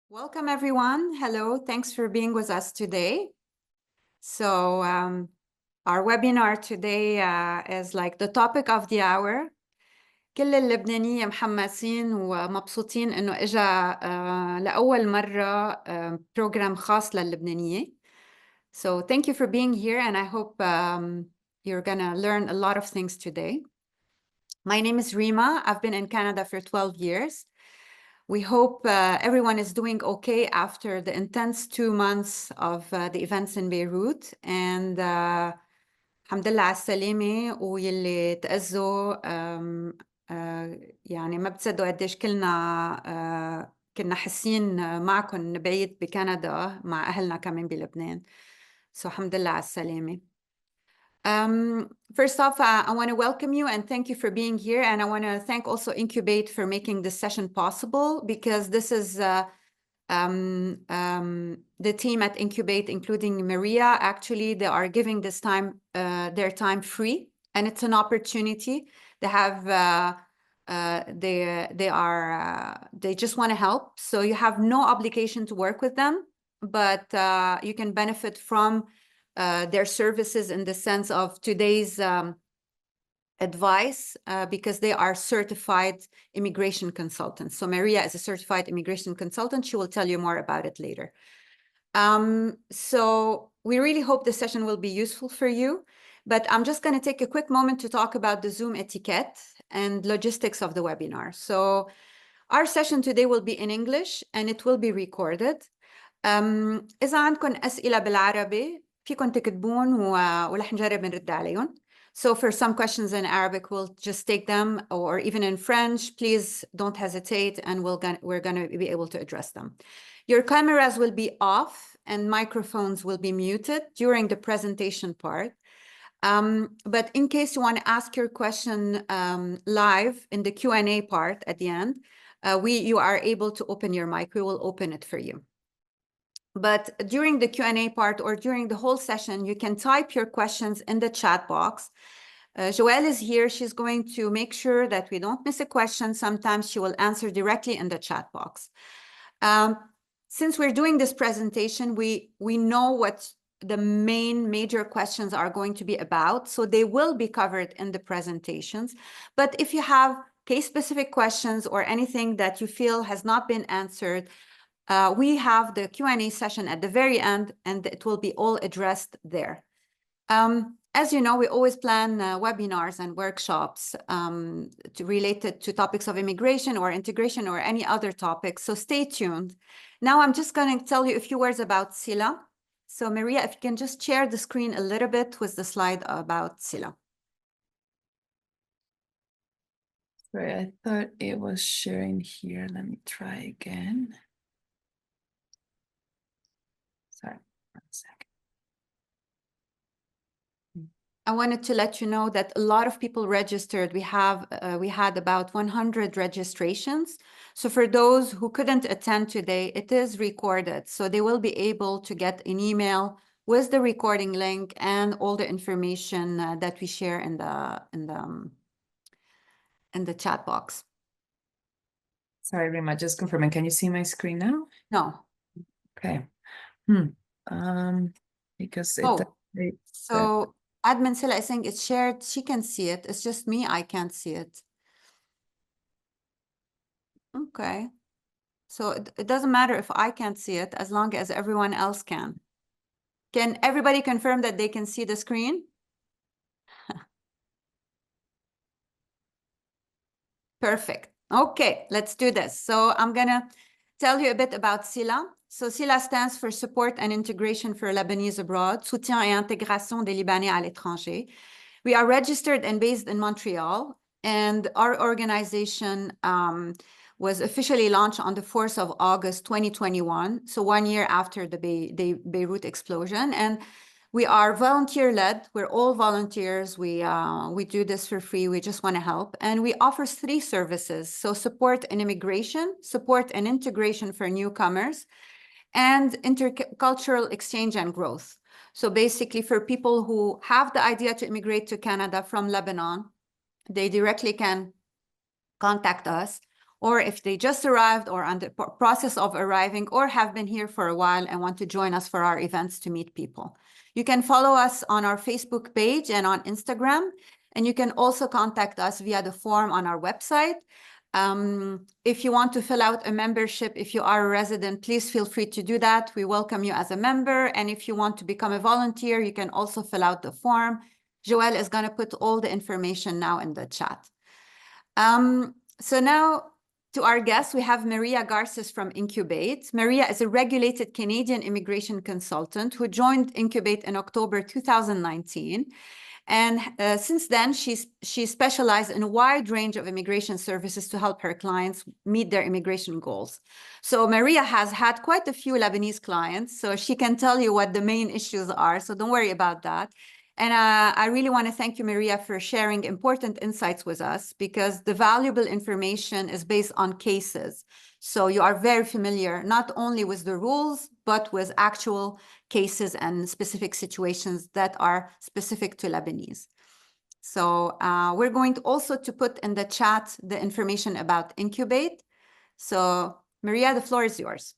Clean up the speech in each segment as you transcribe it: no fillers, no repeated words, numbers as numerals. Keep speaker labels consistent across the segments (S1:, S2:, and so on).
S1: Welcome, everyone. Hello, thanks for being with us today. So our webinar today is like the topic of the hour. كل اللبنانية محمسين ومبسوطين إنه إجا لأول مرة program خاص للبنانية. So thank you for being here, and I hope you're gonna learn a lot of things today. My name is Rima. I've been in Canada for 12 years. We hope everyone is doing okay after the intense 2 months of the events in Beirut. And الحمد لله على السلامة ويلي تأذوا يعني ما بتصدقوا قديش كلنا كنا حاسين معكم بعيد بكندا مع أهلنا كمان بلبنان. So الحمد لله على السلامة. First off, I want to welcome you and thank you for being here. And I want to thank also Encubate for making this session possible, because this is the team at Encubate, including Maria. Actually, they are giving this time, their time free, and it's an opportunity. They have, they just want to help. So you have no obligation to work with them, but you can benefit from their services in the sense of today's advice, because they are certified immigration consultants. So Maria is a certified immigration consultant. She will tell you more about it later. So we really hope this session will be useful for you, but I'm just going to take a quick moment to talk about the Zoom etiquette and logistics of the webinar. So our session today will be in English and it will be recorded. إذا عندكم أسئلة بالعربي فيكم تكتبون ورح نجرب نرد عليهم. So for some questions in Arabic, we'll just take them, or even in French, please don't hesitate, and we're going to be able to address them. Your cameras will be off and microphones will be muted during the presentation part. But in case you want to ask your question live in the Q&A part at the end, you are able to open your mic. We will open it for you. But during the Q&A part or during the whole session, you can type your questions in the chat box. Joelle is here. She's going to make sure that we don't miss a question. Sometimes she will answer directly in the chat box. Since we're doing this presentation, we know what the major questions are going to be about. So they will be covered in the presentations. But if you have case-specific questions or anything that you feel has not been answered, we have the Q&A session at the very end, and it will be all addressed there. As you know, we always plan webinars and workshops related to topics of immigration or integration or any other topics, so stay tuned. Now I'm just going to tell you a few words about SILA. So Maria, if you can just share the screen a little bit with the slide about SILA.
S2: Sorry, I thought it was sharing here. Let me try again. Sorry, 1 second.
S1: I wanted to let you know that a lot of people registered. We had about 100 registrations. So for those who couldn't attend today, it is recorded. So they will be able to get an email with the recording link and all the information that we share in the chat box.
S2: Sorry, Rima, just confirming. Can you see my screen now?
S1: No.
S2: Okay. Because
S1: so Admin Sila is saying it's shared. She can see it. It's just me. I can't see it. Okay. So it doesn't matter if I can't see it as long as everyone else can. Can everybody confirm that they can see the screen? Perfect. Okay, let's do this. So I'm going to tell you a bit about SILA. So SILA stands for Support and Integration for Lebanese Abroad, Soutien et Intégration des Libanais à l'étranger. We are registered and based in Montreal, and our organization was officially launched on the 4th of August, 2021, so 1 year after the Beirut explosion. And we are volunteer-led. We're all volunteers. We do this for free. We just want to help. And we offer 3 services. So support and immigration, support and integration for newcomers, and intercultural exchange and growth. So basically for people who have the idea to immigrate to Canada from Lebanon, they directly can contact us. or if they just arrived or on the process of arriving or have been here for a while and want to join us for our events to meet people. You can follow us on our Facebook page and on Instagram, and you can also contact us via the form on our website. If you want to fill out a membership, if you are a resident, please feel free to do that. We welcome you as a member. And if you want to become a volunteer, you can also fill out the form. Joelle is going to put all the information now in the chat. So now to our guests, we have Maria Garces from Encubate. Maria is a regulated Canadian immigration consultant who joined Encubate in October 2019. And since then, she specialized in a wide range of immigration services to help her clients meet their immigration goals. So Maria has had quite a few Lebanese clients, so she can tell you what the main issues are. So don't worry about that. And I really want to thank you, Maria, for sharing important insights with us, because the valuable information is based on cases. So you are very familiar not only with the rules, but with actual cases and specific situations that are specific to Lebanese. So we're going to also to put in the chat the information about Encubate. So Maria, the floor is yours.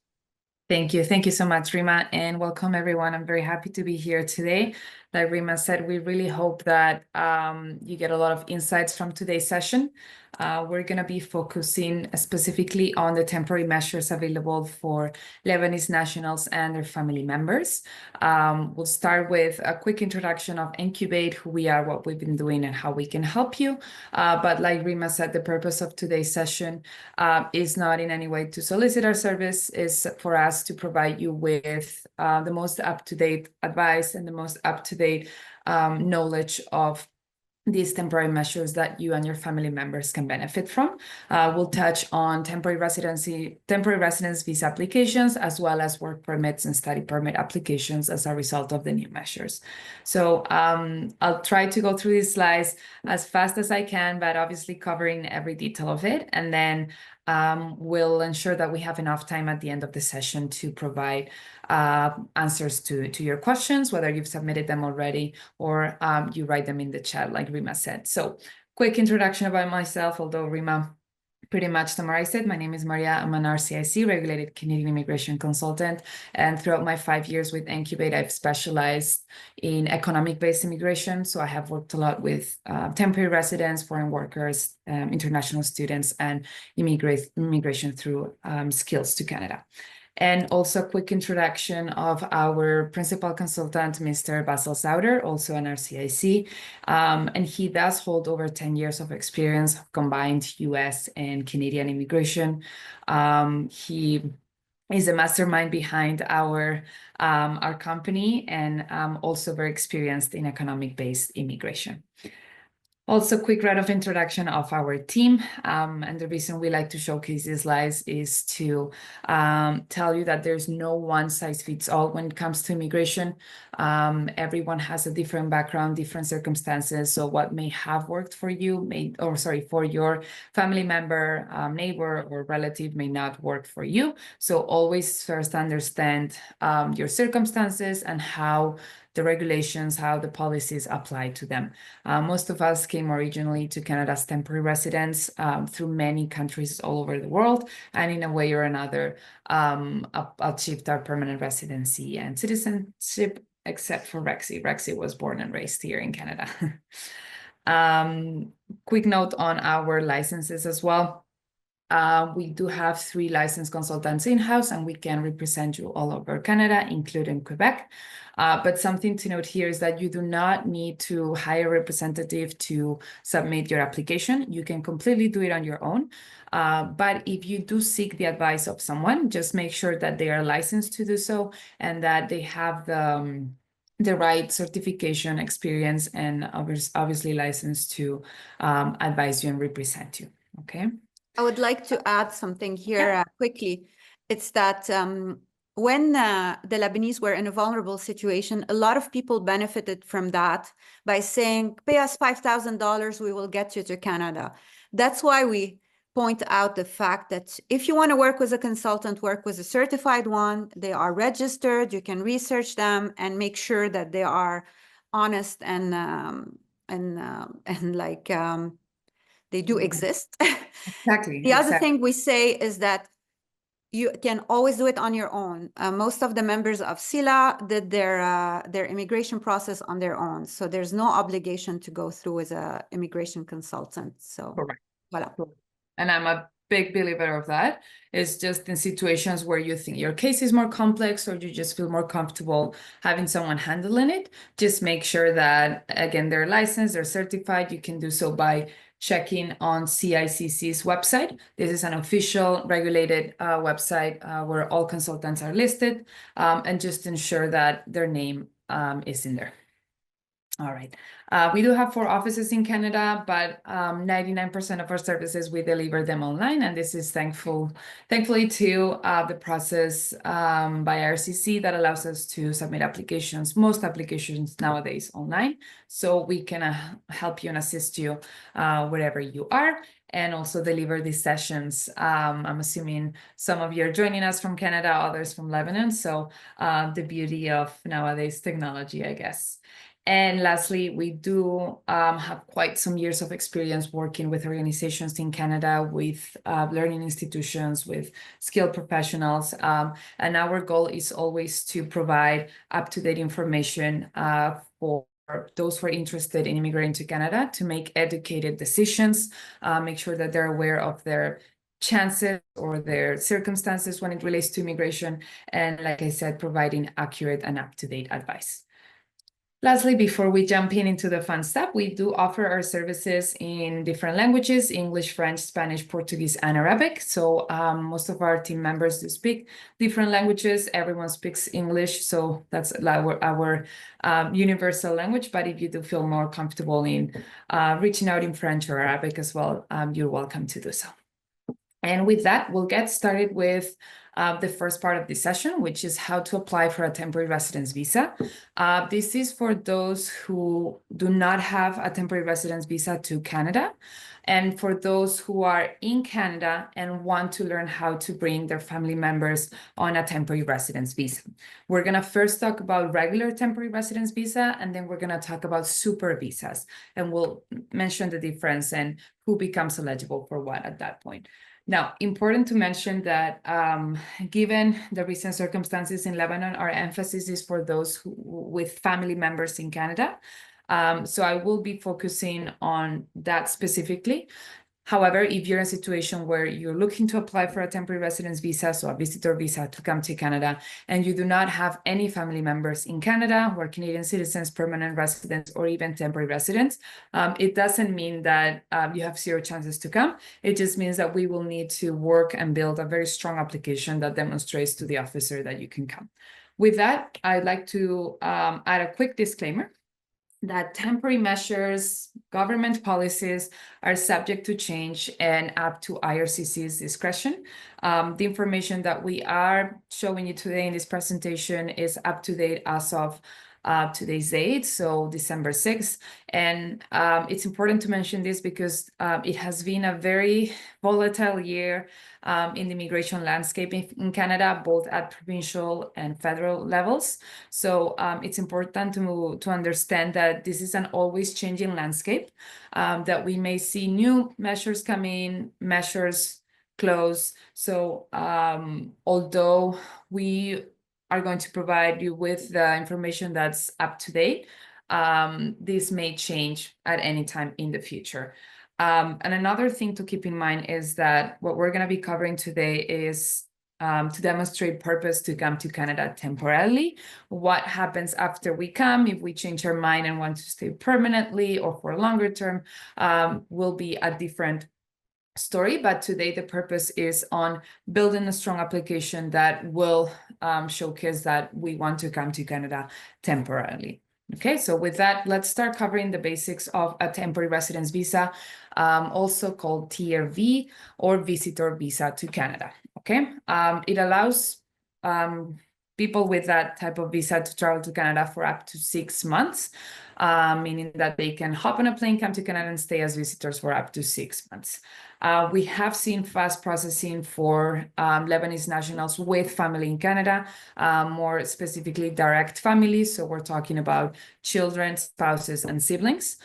S2: Thank you. Thank you so much, Rima, and welcome everyone. I'm very happy to be here today. Like Rima said, we really hope that you get a lot of insights from today's session. We're going to be focusing specifically on the temporary measures available for Lebanese nationals and their family members. We'll start with a quick introduction of Encubate, who we are, what we've been doing, and how we can help you. But like Rima said, the purpose of today's session is not in any way to solicit our service, is for us to provide you with the most up-to-date advice and the most up-to-date knowledge of these temporary measures that you and your family members can benefit from. We'll touch on temporary residence visa applications, as well as work permits and study permit applications as a result of the new measures. So I'll try to go through these slides as fast as I can, but obviously covering every detail of it. And then we'll ensure that we have enough time at the end of the session to provide answers to your questions, whether you've submitted them already or you write them in the chat, like Rima said. So quick introduction about myself, although Rima pretty much summarized it. My name is Maria. I'm an RCIC, regulated Canadian immigration consultant. And throughout my 5 years with Encubate, I've specialized in economic-based immigration. So I have worked a lot with temporary residents, foreign workers, international students, and immigration through skills to Canada. And also a quick introduction of our principal consultant, Mr. Basil Sauder, also an RCIC. And he does hold over 10 years of experience of combined US and Canadian immigration. He is a mastermind behind our company, and also very experienced in economic-based immigration. Also, quick round of introduction of our team. And the reason we like to showcase these slides is to tell you that there's no one size fits all when it comes to immigration. Everyone has a different background, different circumstances. So what may have worked for you for your family member, neighbor, or relative may not work for you. So always first understand your circumstances and how the regulations, how the policies apply to them. Most of us came originally to Canada as temporary residents through many countries all over the world, and in a way or another achieved our permanent residency and citizenship, except for Rexy. Rexy was born and raised here in Canada. Quick note on our licenses as well. We do have 3 licensed consultants in-house, and we can represent you all over Canada, including Quebec. But something to note here is that you do not need to hire a representative to submit your application. You can completely do it on your own. But if you do seek the advice of someone, just make sure that they are licensed to do so and that they have the right certification, experience, and obviously licensed to advise you and represent you. Okay.
S1: I would like to add something here quickly. It's that when the Lebanese were in a vulnerable situation, a lot of people benefited from that by saying, pay us $5,000, we will get you to Canada. That's why we point out the fact that if you want to work with a consultant, work with a certified one. They are registered. You can research them and make sure that they are honest and like they do exist.
S2: Exactly.
S1: The other thing we say is that you can always do it on your own. Most of the members of SILA did their immigration process on their own. So there's no obligation to go through as an immigration consultant. So,
S2: Correct.
S1: voila.
S2: And I'm a big believer of that. It's just in situations where you think your case is more complex or you just feel more comfortable having someone handling it, just make sure that, again, they're licensed, they're certified. You can do so by checking on CICC's website. This is an official regulated website where all consultants are listed, and just ensure that their name is in there. All right. We do have 4 offices in Canada, but 99% of our services, we deliver them online. And this is thankfully to the process by RCIC that allows us to submit applications, most applications nowadays online. So we can help you and assist you wherever you are, and also deliver these sessions. I'm assuming some of you are joining us from Canada, others from Lebanon. So the beauty of nowadays technology, I guess. And lastly, we do have quite some years of experience working with organizations in Canada, with learning institutions, with skilled professionals. And our goal is always to provide up-to-date information for those who are interested in immigrating to Canada to make educated decisions, make sure that they're aware of their chances or their circumstances when it relates to immigration. And like I said, providing accurate and up-to-date advice. Lastly, before we jump into the fun stuff, we do offer our services in different languages: English, French, Spanish, Portuguese, and Arabic. So most of our team members do speak different languages. Everyone speaks English, so that's our universal language. But if you do feel more comfortable in reaching out in French or Arabic as well, you're welcome to do so. And with that, we'll get started with the first part of the session, which is how to apply for a temporary residence visa. This is for those who do not have a temporary residence visa to Canada, and for those who are in Canada and want to learn how to bring their family members on a temporary residence visa. We're going to first talk about regular temporary residence visa, and then we're going to talk about super visas, and we'll mention the difference and who becomes eligible for what at that point. Now, important to mention that given the recent circumstances in Lebanon, our emphasis is for those with family members in Canada. So I will be focusing on that specifically. However, if you're in a situation where you're looking to apply for a temporary residence visa, so a visitor visa to come to Canada, and you do not have any family members in Canada who are Canadian citizens, permanent residents, or even temporary residents, it doesn't mean that you have 0 chances to come. It just means that we will need to work and build a very strong application that demonstrates to the officer that you can come. With that, I'd like to add a quick disclaimer that temporary measures, government policies are subject to change and up to IRCC's discretion. The information that we are showing you today in this presentation is up to date as of today's date, so December 6th. And it's important to mention this because it has been a very volatile year in the immigration landscape in Canada, both at provincial and federal levels. So it's important to understand that this is an always changing landscape, that we may see new measures come in, measures close. So although we are going to provide you with the information that's up to date, this may change at any time in the future. And another thing to keep in mind is that what we're going to be covering today is to demonstrate purpose to come to Canada temporarily. What happens after we come, if we change our mind and want to stay permanently or for a longer term, will be a different story. But today the purpose is on building a strong application that will showcase that we want to come to Canada temporarily. Okay, so with that, let's start covering the basics of a temporary residence visa, also called Tier V or visitor visa to Canada. Okay, it allows people with that type of visa to travel to Canada for up to 6 months, meaning that they can hop on a plane, come to Canada, and stay as visitors for up to 6 months. We have seen fast processing for Lebanese nationals with family in Canada, more specifically direct families. So we're talking about children, spouses, and siblings.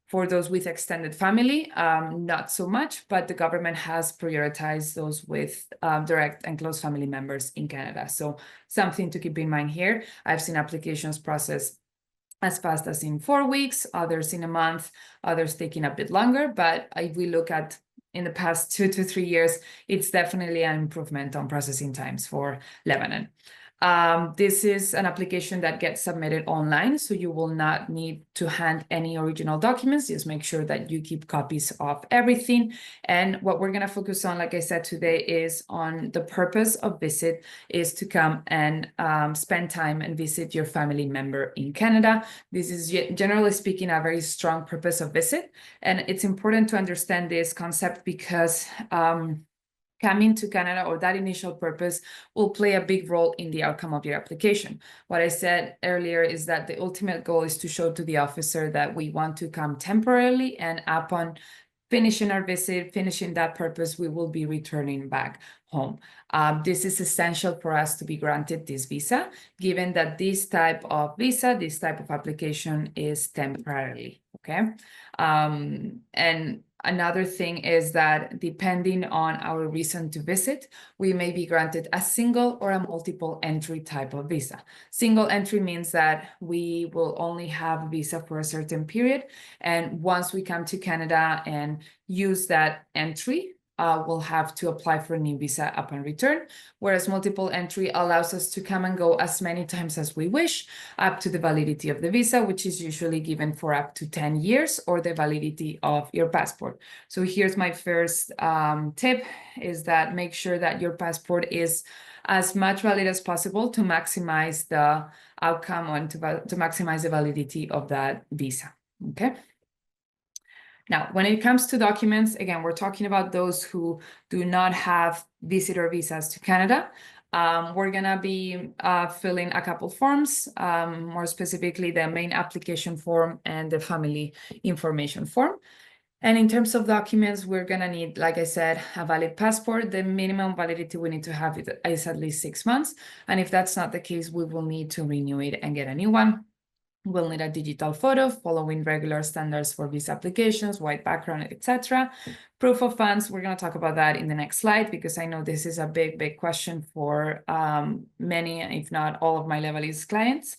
S2: For those with extended family, not so much, but the government has prioritized those with direct and close family members in Canada. So something to keep in mind here. I've seen applications process as fast as in 4 weeks, others in a month, others taking a bit longer. But if we look at in the past 2 to 3 years, it's definitely an improvement on processing times for Lebanon. This is an application that gets submitted online, so you will not need to hand any original documents. Just make sure that you keep copies of everything. And what we're going to focus on, like I said today, is on the purpose of visit is to come and spend time and visit your family member in Canada. This is, generally speaking, a very strong purpose of visit. And it's important to understand this concept because coming to Canada, or that initial purpose, will play a big role in the outcome of your application. What I said earlier is that the ultimate goal is to show to the officer that we want to come temporarily, and upon finishing our visit, finishing that purpose, we will be returning back home. This is essential for us to be granted this visa, given that this type of visa, this type of application is temporarily, okay? And another thing is that depending on our reason to visit, we may be granted a single or a multiple entry type of visa. Single entry means that we will only have a visa for a certain period. And once we come to Canada and use that entry, we'll have to apply for a new visa upon return, whereas multiple entry allows us to come and go as many times as we wish, up to the validity of the visa, which is usually given for up to 10 years, or the validity of your passport. So here's my first tip, is that make sure that your passport is as much valid as possible to maximize the outcome and to maximize the validity of that visa, okay? Now, when it comes to documents, again, we're talking about those who do not have visitor visas to Canada. We're gonna be filling a couple forms, more specifically the main application form and the family information form. And in terms of documents, we're gonna need, like I said, a valid passport. The minimum validity we need to have is at least 6 months. And if that's not the case, we will need to renew it and get a new one. We'll need a digital photo following regular standards for visa applications, white background, etc. Proof of funds, we're going to talk about that in the next slide, because I know this is a big question for many, if not all of my Lebanese clients.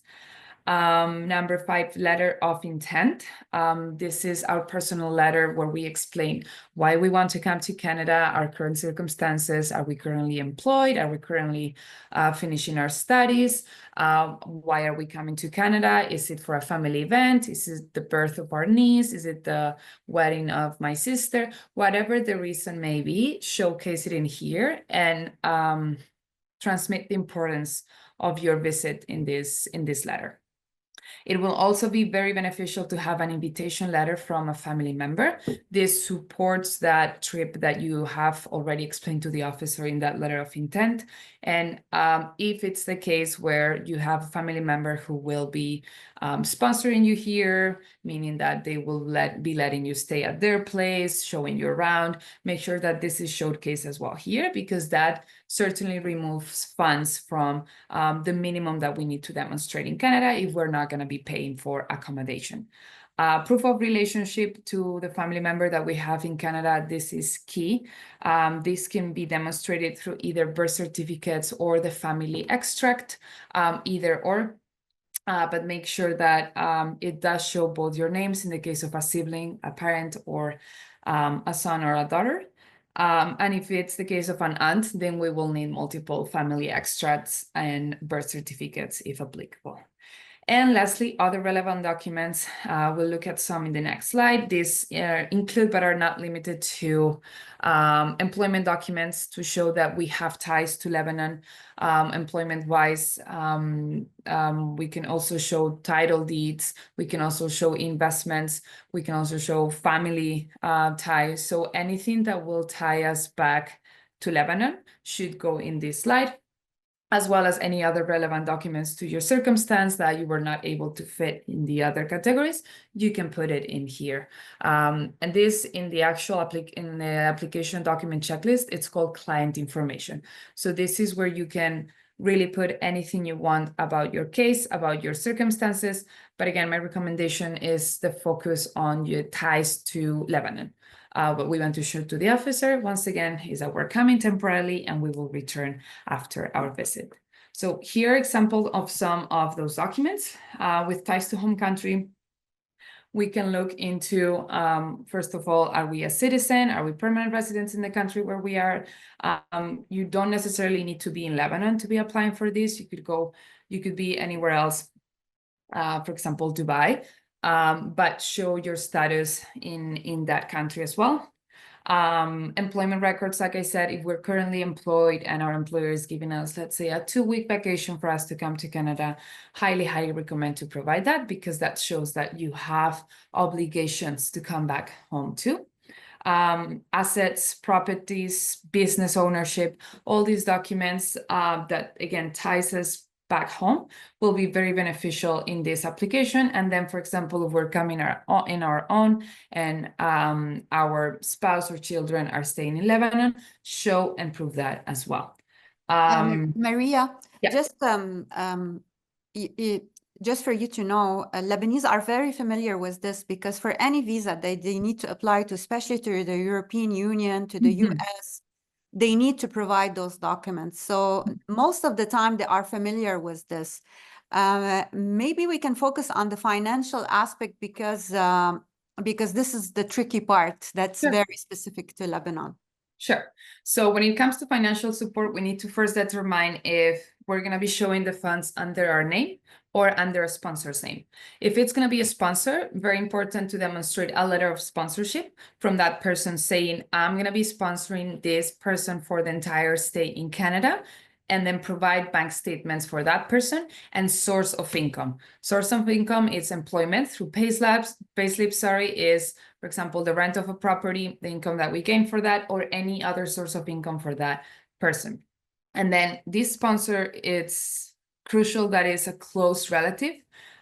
S2: Number 5, letter of intent. This is our personal letter where we explain why we want to come to Canada, our current circumstances. Are we currently employed? Are we currently finishing our studies? Why are we coming to Canada? Is it for a family event? Is it the birth of our niece? Is it the wedding of my sister? Whatever the reason may be, showcase it in here and transmit the importance of your visit in this letter. It will also be very beneficial to have an invitation letter from a family member. This supports that trip that you have already explained to the officer in that letter of intent. And if it's the case where you have a family member who will be sponsoring you here, meaning that they will be letting you stay at their place, showing you around, make sure that this is showcased as well here, because that certainly removes funds from the minimum that we need to demonstrate in Canada if we're not going to be paying for accommodation. Proof of relationship to the family member that we have in Canada, this is key. This can be demonstrated through either birth certificates or the family extract, either or. But make sure that it does show both your names in the case of a sibling, a parent, or a son or a daughter. And if it's the case of an aunt, then we will need multiple family extracts and birth certificates if applicable. And lastly, other relevant documents. We'll look at some in the next slide. These include but are not limited to employment documents to show that we have ties to Lebanon employment-wise. We can also show title deeds. We can also show investments. We can also show family ties. So anything that will tie us back to Lebanon should go in this slide, as well as any other relevant documents to your circumstance that you were not able to fit in the other categories. You can put it in here. And this in the actual application document checklist, it's called client information. So this is where you can really put anything you want about your case, about your circumstances. But again, my recommendation is the focus on your ties to Lebanon. What we want to show to the officer, once again, is that we're coming temporarily and we will return after our visit. So here are examples of some of those documents with ties to home country. We can look into, first of all, are we a citizen? Are we permanent residents in the country where we are? You don't necessarily need to be in Lebanon to be applying for this. You could be anywhere else, for example, Dubai, but show your status in that country as well. Employment records, like I said, if we're currently employed and our employer is giving us, let's say, a 2-week vacation for us to come to Canada, highly recommend to provide that, because that shows that you have obligations to come back home to. Assets, properties, business ownership, all these documents that, again, ties us back home will be very beneficial in this application. And then, for example, if we're coming in our own and our spouse or children are staying in Lebanon, show and prove that as well.
S1: Maria,
S2: yeah.
S1: Just for you to know, Lebanese are very familiar with this, because for any visa they need to apply to, especially to the European Union, to the US, they need to provide those documents. So most of the time they are familiar with this. Maybe we can focus on the financial aspect, because this is the tricky part that's very specific to Lebanon.
S2: Sure. So when it comes to financial support, we need to first determine if we're going to be showing the funds under our name or under a sponsor's name. If it's going to be a sponsor, very important to demonstrate a letter of sponsorship from that person saying, I'm going to be sponsoring this person for the entire stay in Canada, and then provide bank statements for that person and source of income. Source of income is employment through payslips, is, for example, the rent of a property, the income that we gain for that, or any other source of income for that person. And then this sponsor, it's crucial that it's a close relative.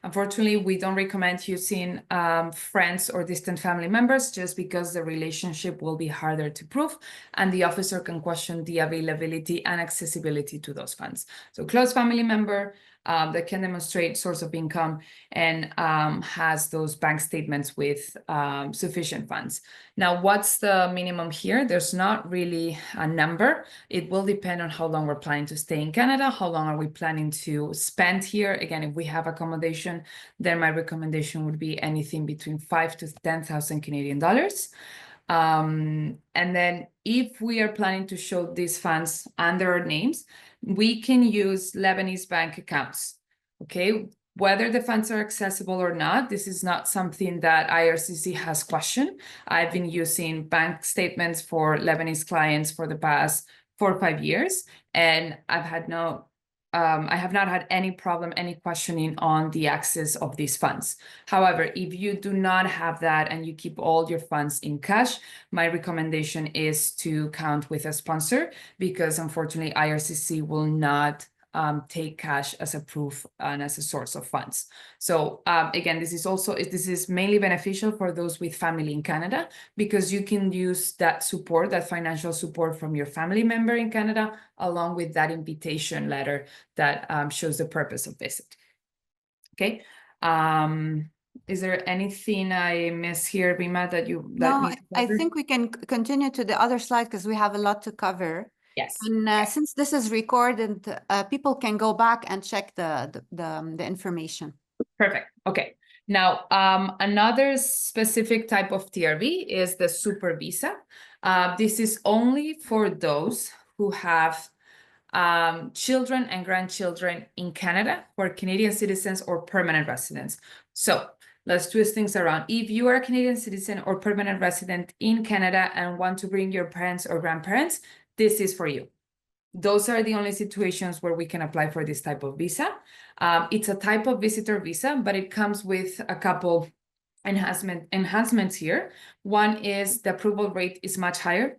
S2: Unfortunately, we don't recommend using friends or distant family members, just because the relationship will be harder to prove and the officer can question the availability and accessibility to those funds. So close family member that can demonstrate source of income and has those bank statements with sufficient funds. Now, what's the minimum here? There's not really a number. It will depend on how long we're planning to stay in Canada, how long are we planning to spend here. Again, if we have accommodation, then my recommendation would be anything between 5,000 to 10,000 Canadian dollars. And then if we are planning to show these funds under our names, we can use Lebanese bank accounts, okay? Whether the funds are accessible or not, this is not something that IRCC has questioned. I've been using bank statements for Lebanese clients for the past 4 or 5 years, and I have not had any problem, any questioning on the access of these funds. However, if you do not have that and you keep all your funds in cash, my recommendation is to count with a sponsor, because unfortunately IRCC will not take cash as a proof and as a source of funds. So again, this is mainly beneficial for those with family in Canada, because you can use that support, that financial support from your family member in Canada, along with that invitation letter that shows the purpose of visit. Okay. Is there anything I miss here, Rima, that you...
S1: No, I think we can continue to the other slide, because we have a lot to cover.
S2: Yes.
S1: And since this is recorded, people can go back and check the information.
S2: Perfect. Okay. Now, another specific type of TRV is the super visa. This is only for those who have children and grandchildren in Canada, who are Canadian citizens or permanent residents. So let's twist things around. If you are a Canadian citizen or permanent resident in Canada and want to bring your parents or grandparents, this is for you. Those are the only situations where we can apply for this type of visa. It's a type of visitor visa, but it comes with a couple enhancements here. One is the approval rate is much higher.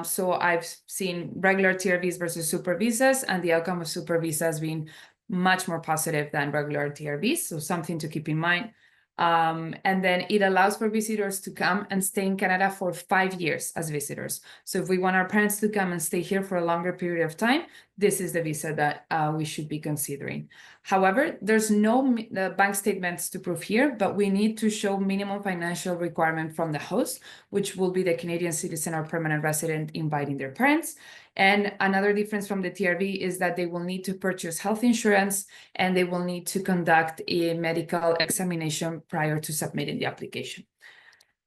S2: So I've seen regular TRVs versus super visas, and the outcome of super visas being much more positive than regular TRVs. So something to keep in mind. And then it allows for visitors to come and stay in Canada for 5 years as visitors. So if we want our parents to come and stay here for a longer period of time, this is the visa that we should be considering. However, there's no bank statements to prove here, but we need to show minimum financial requirement from the host, which will be the Canadian citizen or permanent resident inviting their parents. And another difference from the TRV is that they will need to purchase health insurance and they will need to conduct a medical examination prior to submitting the application.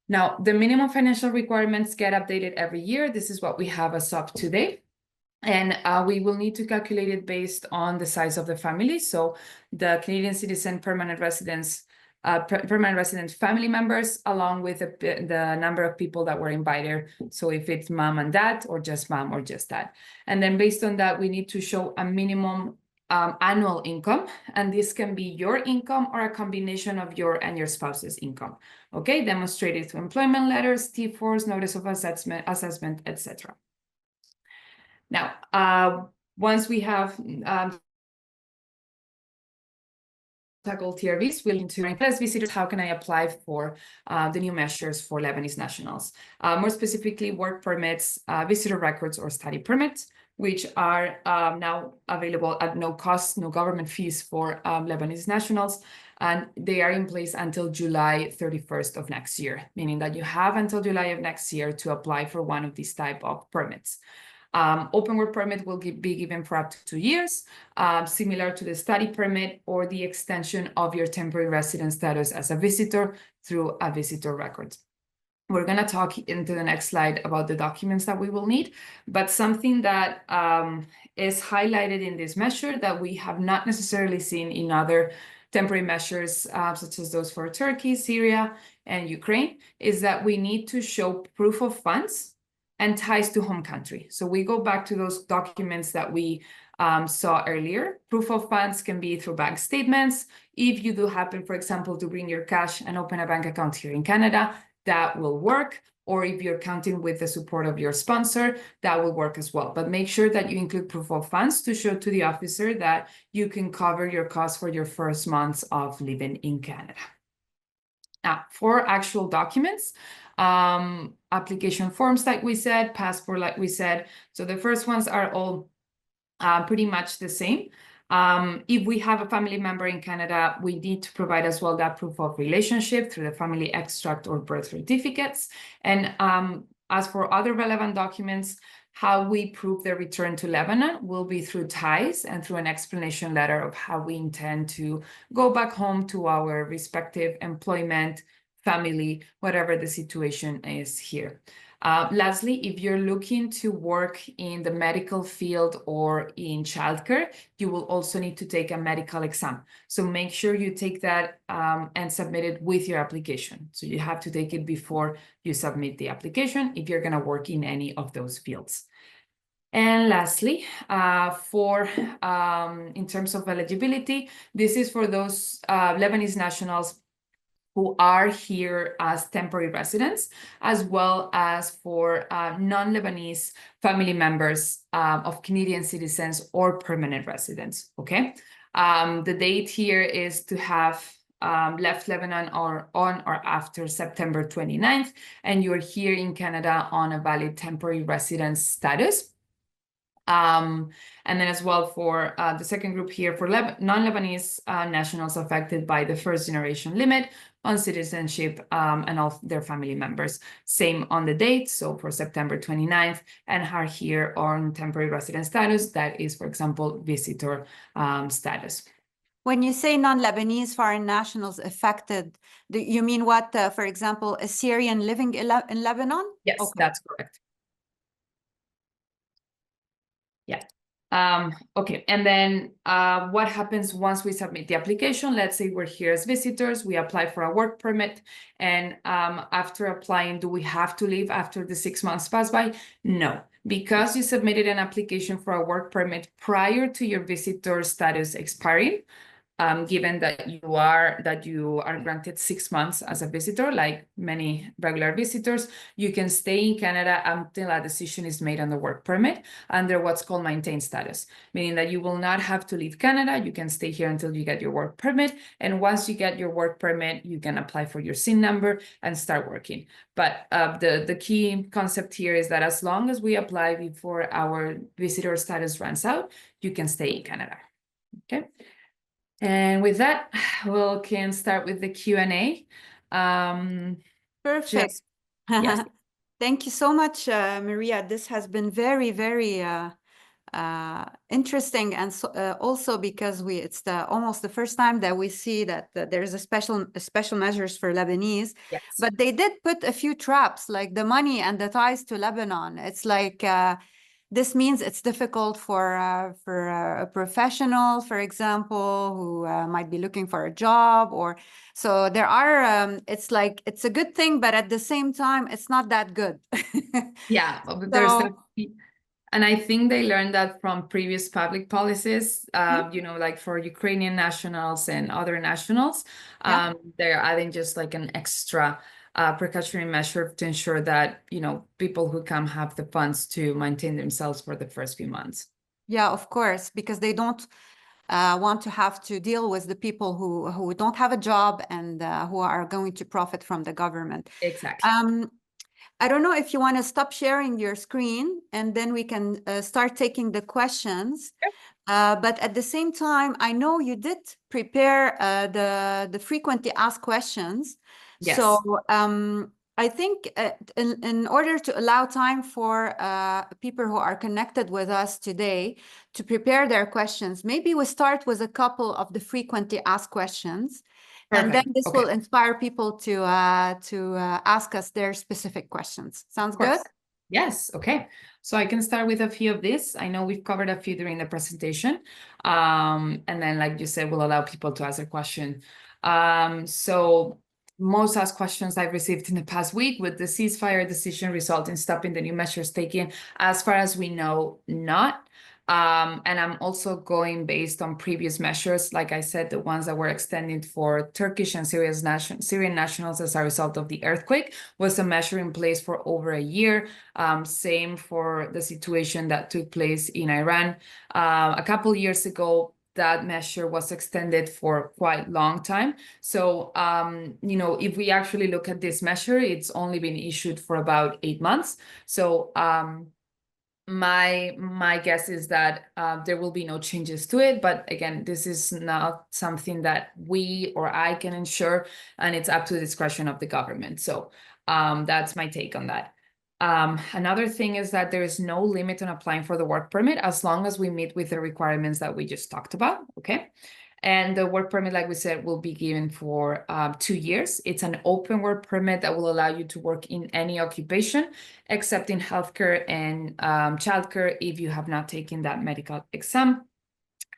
S2: Now, the minimum financial requirements get updated every year. This is what we have as of today. And we will need to calculate it based on the size of the family. So the Canadian citizen permanent residents, permanent resident family members, along with the number of people that were invited. So if it's mom and dad, or just mom or just dad. And then based on that, we need to show a minimum annual income. And this can be your income or a combination of your and your spouse's income. Okay, demonstrated through employment letters, T4s, notice of assessment, etc. Now, once we have tackled TRVs, we'll need to request visitors, how can I apply for the new measures for Lebanese nationals? More specifically, work permits, visitor records, or study permits, which are now available at no cost, no government fees for Lebanese nationals. And they are in place until July 31st of next year, meaning that you have until July of next year to apply for one of these type of permits. Open work permit will be given for up to 2 years, similar to the study permit or the extension of your temporary resident status as a visitor through a visitor record. We're going to talk into the next slide about the documents that we will need, but something that is highlighted in this measure that we have not necessarily seen in other temporary measures, such as those for Turkey, Syria, and Ukraine, is that we need to show proof of funds and ties to home country. So we go back to those documents that we saw earlier. Proof of funds can be through bank statements. If you do happen, for example, to bring your cash and open a bank account here in Canada, that will work. Or if you're counting with the support of your sponsor, that will work as well. But make sure that you include proof of funds to show to the officer that you can cover your costs for your first months of living in Canada. Now, for actual documents, application forms, like we said, passport, like we said. So the first ones are all pretty much the same. If we have a family member in Canada, we need to provide as well that proof of relationship through the family extract or birth certificates. And as for other relevant documents, how we prove the return to Lebanon will be through ties and through an explanation letter of how we intend to go back home to our respective employment, family, whatever the situation is here. Lastly, if you're looking to work in the medical field or in childcare, you will also need to take a medical exam. So make sure you take that and submit it with your application. So you have to take it before you submit the application if you're going to work in any of those fields. And lastly, in terms of eligibility, this is for those Lebanese nationals who are here as temporary residents, as well as for non-Lebanese family members of Canadian citizens or permanent residents, okay? The date here is to have left Lebanon or on or after September 29th, and you're here in Canada on a valid temporary residence status. And then as well for the second group here, for non-Lebanese nationals affected by the first generation limit on citizenship and all their family members. Same on the date, so for September 29th, and are here on temporary resident status, that is, for example, visitor status.
S1: When you say non-Lebanese foreign nationals affected, you mean what, for example, a Syrian living in Lebanon?
S2: Yes,
S1: okay.
S2: That's correct. Yeah. Okay, and then what happens once we submit the application? Let's say we're here as visitors, we apply for a work permit, and after applying, do we have to leave after the 6 months pass by? No, because you submitted an application for a work permit prior to your visitor status expiring, given that you are granted 6 months as a visitor, like many regular visitors, you can stay in Canada until a decision is made on the work permit under what's called maintained status, meaning that you will not have to leave Canada. You can stay here until you get your work permit. And once you get your work permit, you can apply for your SIN number and start working. But the key concept here is that as long as we apply before our visitor status runs out, you can stay in Canada. Okay. And with that, we can start with the Q&A.
S1: Perfect.
S2: Yes.
S1: Thank you so much, Maria. This has been very, very interesting, and so, also because it's almost the first time that we see that there is a special measures for Lebanese.
S2: Yes.
S1: But they did put a few traps, like the money and the ties to Lebanon. It's like this means it's difficult for a professional, for example, who might be looking for a job, or so there are. It's like it's a good thing, but at the same time, it's not that good.
S2: Yeah, there's and I think they learned that from previous public policies, you know, like for Ukrainian nationals and other nationals, they're adding just like an extra precautionary measure to ensure that, you know, people who come have the funds to maintain themselves for the first few months.
S1: Yeah, of course, because they don't want to have to deal with the people who don't have a job and who are going to profit from the government.
S2: Exactly.
S1: I don't know if you want to stop sharing your screen and then we can start taking the questions. But at the same time, I know you did prepare the frequently asked questions.
S2: Yes.
S1: So I think in order to allow time for people who are connected with us today to prepare their questions, maybe we start with a couple of the frequently asked questions.
S2: Perfect.
S1: And then this will inspire people to ask us their specific questions. Sounds good?
S2: Yes. Okay. So I can start with a few of these. I know we've covered a few during the presentation. And then, like you said, we'll allow people to ask their question. So most asked questions I've received in the past week: with the ceasefire decision result in stopping the new measures taken? As far as we know, not. And I'm also going based on previous measures. Like I said, the ones that were extended for Turkish and Syrian nationals as a result of the earthquake was a measure in place for over a year. Same for the situation that took place in Iran. A couple years ago, that measure was extended for quite a long time. So, you know, if we actually look at this measure, it's only been issued for about 8 months. So, my guess is that there will be no changes to it. But again, this is not something that we or I can ensure, and it's up to the discretion of the government. So that's my take on that. Another thing is that there is no limit on applying for the work permit as long as we meet with the requirements that we just talked about. Okay. And the work permit, like we said, will be given for 2 years. It's an open work permit that will allow you to work in any occupation, except in healthcare and childcare if you have not taken that medical exam.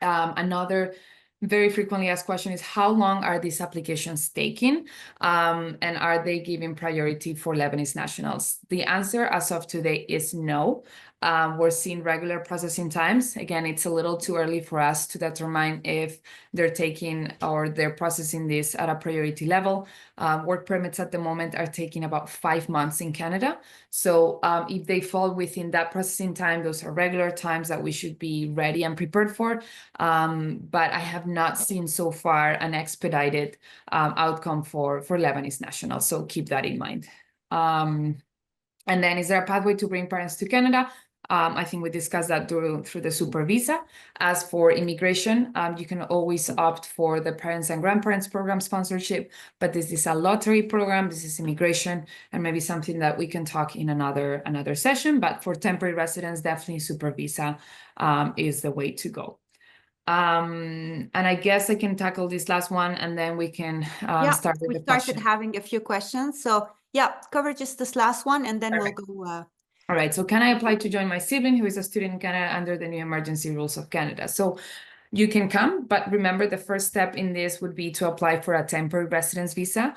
S2: Another very frequently asked question is, how long are these applications taking? And are they giving priority for Lebanese nationals? The answer as of today is no. We're seeing regular processing times. Again, it's a little too early for us to determine if they're taking or they're processing this at a priority level. Work permits at the moment are taking about 5 months in Canada. So if they fall within that processing time, those are regular times that we should be ready and prepared for. But I have not seen so far an expedited outcome for Lebanese nationals. So keep that in mind. And then, is there a pathway to bring parents to Canada? I think we discussed that through the super visa. As for immigration, you can always opt for the parents and grandparents program sponsorship, but this is a lottery program. This is immigration, and maybe something that we can talk in another session. But for temporary residents, definitely super visa is the way to go. And I guess I can tackle this last one, and then we can start with the question.
S1: We started having a few questions. So yeah, cover just this last one, and then we'll go.
S2: All right. So can I apply to join my sibling who is a student in Canada under the new emergency rules of Canada? So You can come, but remember the first step in this would be to apply for a temporary residence visa.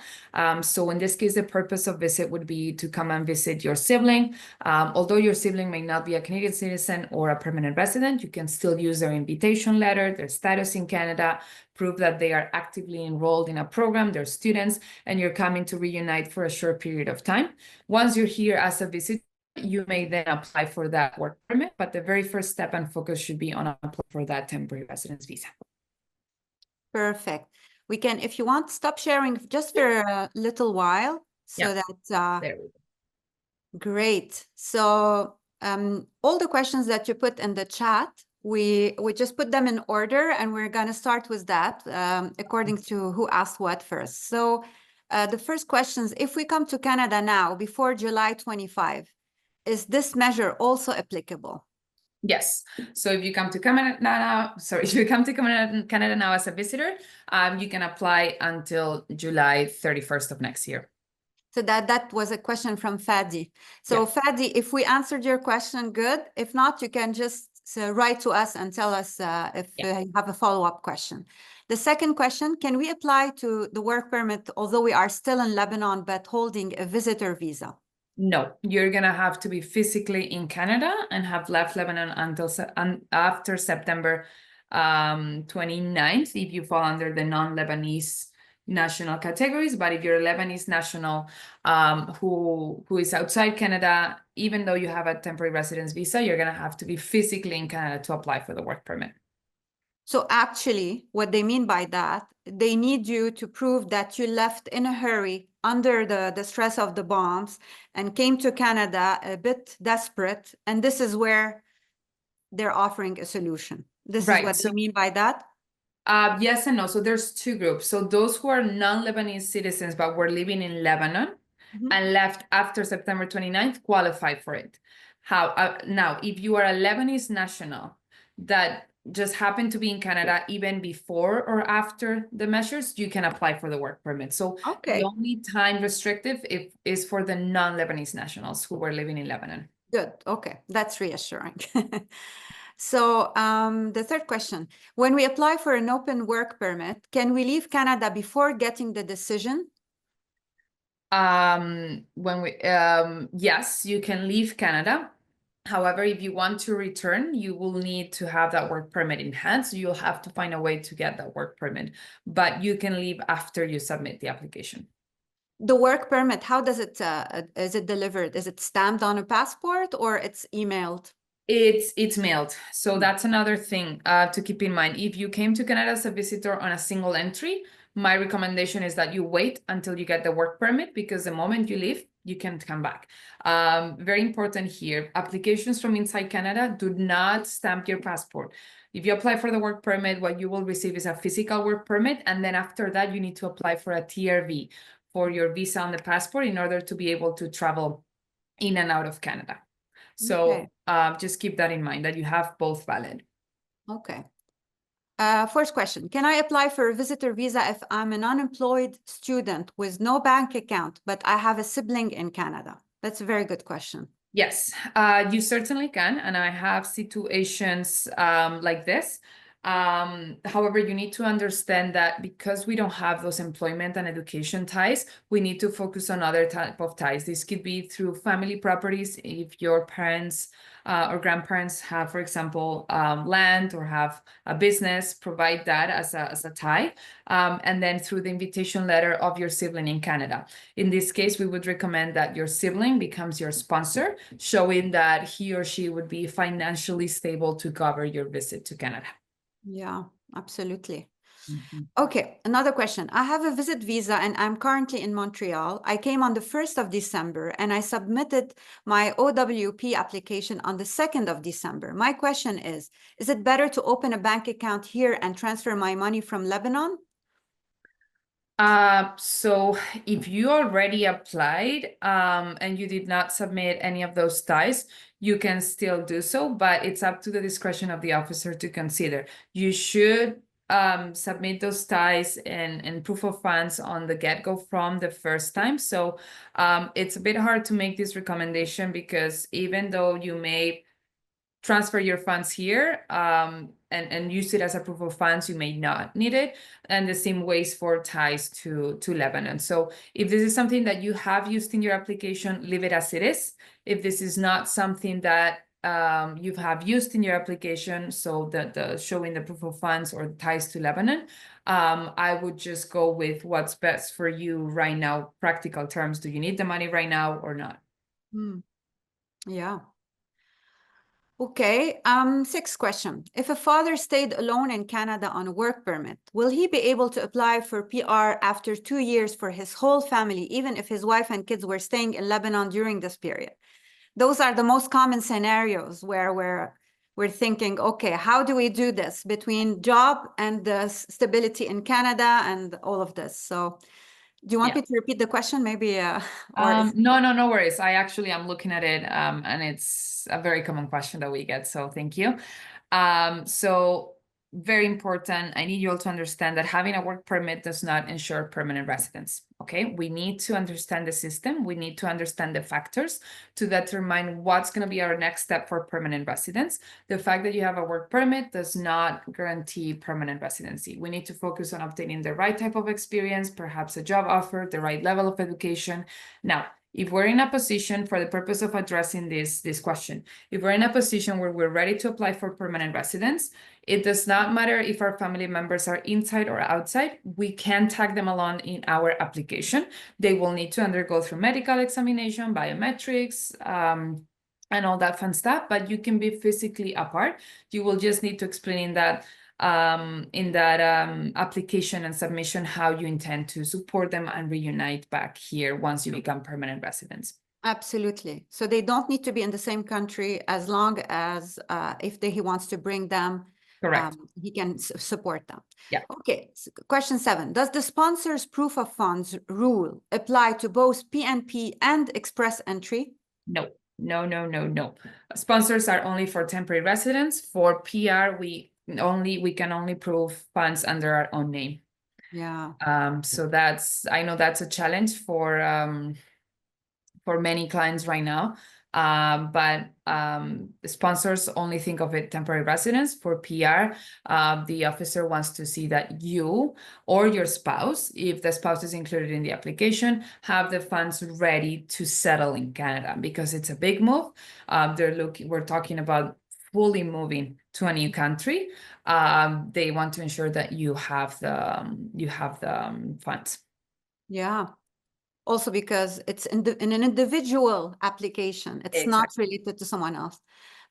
S2: So in this case, the purpose of visit would be to come and visit your sibling. Although your sibling may not be a Canadian citizen or a permanent resident, you can still use their invitation letter, their status in Canada, prove that they are actively enrolled in a program, they're students, and you're coming to reunite for a short period of time. Once you're here as a visitor, you may then apply for that work permit, but the very first step and focus should be on applying for that temporary residence visa.
S1: Perfect. We can, if you want, stop sharing just for a little while so
S2: Yeah.
S1: that,
S2: There we go.
S1: great. So all the questions that you put in the chat, we just put them in order, and we're going to start with that according to who asked what first. So the first questions, if we come to Canada now before July 25, is this measure also applicable?
S2: Yes. So if you come to Canada now, if you come to Canada now as a visitor, you can apply until July 31st of next year.
S1: So that was a question from Fadi. So
S2: Yeah.
S1: Fadi, if we answered your question, good. If not, you can just write to us and tell us if you have a follow-up question. The second question, can we apply to the work permit, although we are still in Lebanon, but holding a visitor visa?
S2: No, you're going to have to be physically in Canada and have left Lebanon until after September 29th if you fall under the non-Lebanese national categories. But if you're a Lebanese national who is outside Canada, even though you have a temporary residence visa, you're going to have to be physically in Canada to apply for the work permit.
S1: So actually, what they mean by that, they need you to prove that you left in a hurry under the stress of the bombs and came to Canada a bit desperate. And this is where they're offering a solution. This is what they mean by that?
S2: Yes and no. So there's two groups. So those who are non-Lebanese citizens but were living in Lebanon and left after September 29th qualify for it. Now, if you are a Lebanese national that just happened to be in Canada even before or after the measures, you can apply for the work permit. So the only time restrictive is for the non-Lebanese nationals who were living in Lebanon.
S1: Good. Okay. That's reassuring. So the third question, when we apply for an open work permit, can we leave Canada before getting the decision?
S2: Yes, you can leave Canada. However, if you want to return, you will need to have that work permit in hand. So you'll have to find a way to get that work permit, but you can leave after you submit the application.
S1: The work permit, how does it, is it delivered? Is it stamped on a passport or it's emailed?
S2: It's mailed. So that's another thing to keep in mind. If you came to Canada as a visitor on a single entry, my recommendation is that you wait until you get the work permit, because the moment you leave, you can't come back. Very important here, applications from inside Canada do not stamp your passport. If you apply for the work permit, what you will receive is a physical work permit. And then after that, you need to apply for a TRV for your visa on the passport in order to be able to travel in and out of Canada. So just keep that in mind, that you have both valid.
S1: Okay. First question, can I apply for a visitor visa if I'm an unemployed student with no bank account, but I have a sibling in Canada? That's a very good question.
S2: Yes, you certainly can. And I have situations like this. However, you need to understand that because we don't have those employment and education ties, we need to focus on other type of ties. This could be through family properties. If your parents or grandparents have, for example, land or have a business, provide that as a tie. And then through the invitation letter of your sibling in Canada. In this case, we would recommend that your sibling becomes your sponsor, showing that he or she would be financially stable to cover your visit to Canada.
S1: Yeah, absolutely. Okay, another question. I have a visit visa and I'm currently in Montreal. I came on the 1st of December and I submitted my OWP application on the 2nd of December. My question is it better to open a bank account here and transfer my money from Lebanon?
S2: So if you already applied and you did not submit any of those ties, you can still do so, but it's up to the discretion of the officer to consider. You should submit those ties and proof of funds on the get-go from the first time. So it's a bit hard to make this recommendation, because even though you may transfer your funds here and use it as a proof of funds, you may not need it. And the same ways for ties to Lebanon. So if this is something that you have used in your application, leave it as it is. If this is not something that you have used in your application, so the showing the proof of funds or the ties to Lebanon, I would just go with what's best for you right now, practical terms. Do you need the money right now or not?
S1: Yeah. Okay, sixth question. If a father stayed alone in Canada on a work permit, will he be able to apply for PR after 2 years for his whole family, even if his wife and kids were staying in Lebanon during this period? Those are the most common scenarios where we're thinking, okay, how do we do this between job and the stability in Canada and all of this? So do you want me to repeat the question maybe?
S2: No worries. I'm looking at it and it's a very common question that we get. So thank you. So very important. I need you all to understand that having a work permit does not ensure permanent residence. Okay, we need to understand the system. We need to understand the factors to determine what's going to be our next step for permanent residence. The fact that you have a work permit does not guarantee permanent residency. We need to focus on obtaining the right type of experience, perhaps a job offer, the right level of education. Now, if we're in a position, for the purpose of addressing this question, if we're in a position where we're ready to apply for permanent residence, it does not matter if our family members are inside or outside, we can tag them along in our application. They will need to undergo through medical examination, biometrics, and all that fun stuff, but you can be physically apart. You will just need to explain in that application and submission how you intend to support them and reunite back here once you become permanent residents.
S1: Absolutely. So they don't need to be in the same country as long as if he wants to bring them,
S2: correct,
S1: he can support them.
S2: Yeah.
S1: Okay. So question 7. Does the sponsor's proof of funds rule apply to both PNP and express entry?
S2: No. Sponsors are only for temporary residents. For PR, we can only prove funds under our own name.
S1: Yeah.
S2: So I know that's a challenge for many clients right now. But sponsors only think of it temporary residence. For PR, the officer wants to see that you or your spouse, if the spouse is included in the application, have the funds ready to settle in Canada, because it's a big move. We're talking about fully moving to a new country. They want to ensure that you have the funds.
S1: Yeah. Also because it's in an individual application. It's not related to someone else.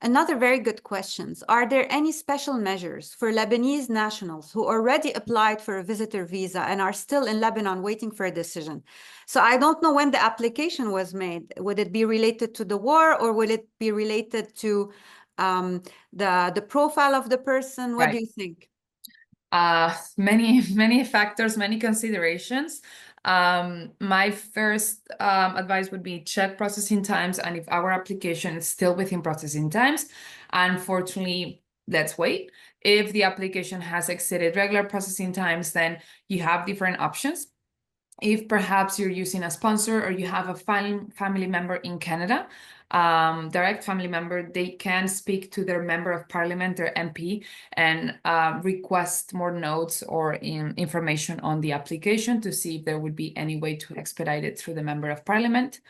S1: Another very good questions. Are there any special measures for Lebanese nationals who already applied for a visitor visa and are still in Lebanon waiting for a decision? So I don't know when the application was made. Would it be related to the war, or will it be related to the profile of the person? What do you think?
S2: Many factors, many considerations. My first advice would be check processing times, and if our application is still within processing times, unfortunately, let's wait. If the application has exceeded regular processing times, then you have different options. If perhaps you're using a sponsor or you have a family member in Canada, direct family member, they can speak to their member of parliament, their MP, and request more notes or information on the application to see if there would be any way to expedite it through the member of parliament.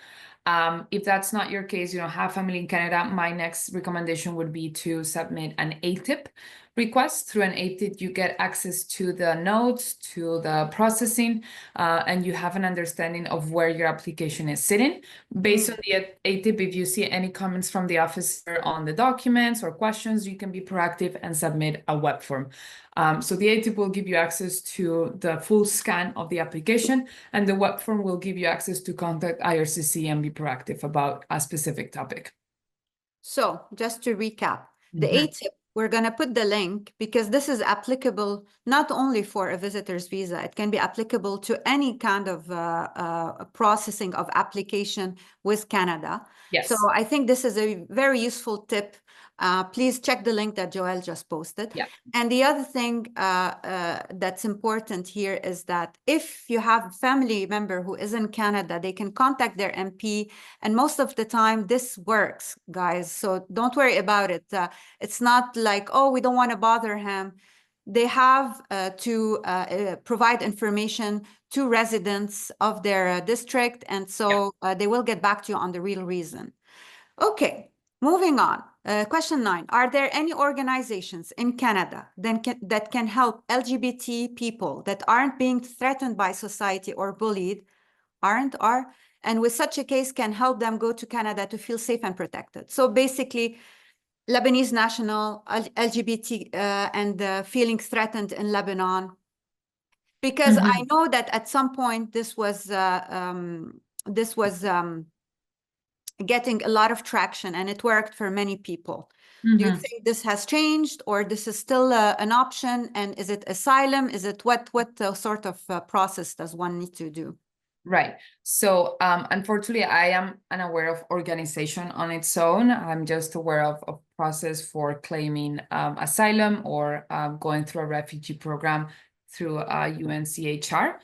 S2: If that's not your case, you don't have family in Canada, my next recommendation would be to submit an ATIP request. Through an ATIP, you get access to the notes, to the processing, and you have an understanding of where your application is sitting. Based on the ATIP, if you see any comments from the officer on the documents or questions, you can be proactive and submit a web form. So the ATIP will give you access to the full scan of the application, and the web form will give you access to contact IRCC and be proactive about a specific topic.
S1: So just to recap, the ATIP, we're going to put the link because this is applicable not only for a visitor's visa, it can be applicable to any kind of processing of application with Canada.
S2: Yes.
S1: So I think this is a very useful tip Please check the link that Joel just posted.
S2: Yeah.
S1: And the other thing that's important here is that if you have a family member who is in Canada, they can contact their MP. And most of the time, this works, guys. So don't worry about it. It's not like, oh, we don't want to bother him. They have to provide information to residents of their district. And so they will get back to you on the real reason. Okay, moving on. Question 9. Are there any organizations in Canada that can help LGBT people that aren't being threatened by society or bullied, and with such a case can help them go to Canada to feel safe and protected? So basically, Lebanese national, LGBT, and feeling threatened in Lebanon. Because I know that at some point this was getting a lot of traction and it worked for many people. Do you think this has changed, or this is still an option? And is it asylum? Is it what sort of process does one need to do?
S2: Right. So unfortunately, I am unaware of organization on its own. I'm just aware of process for claiming asylum or going through a refugee program through UNCHR.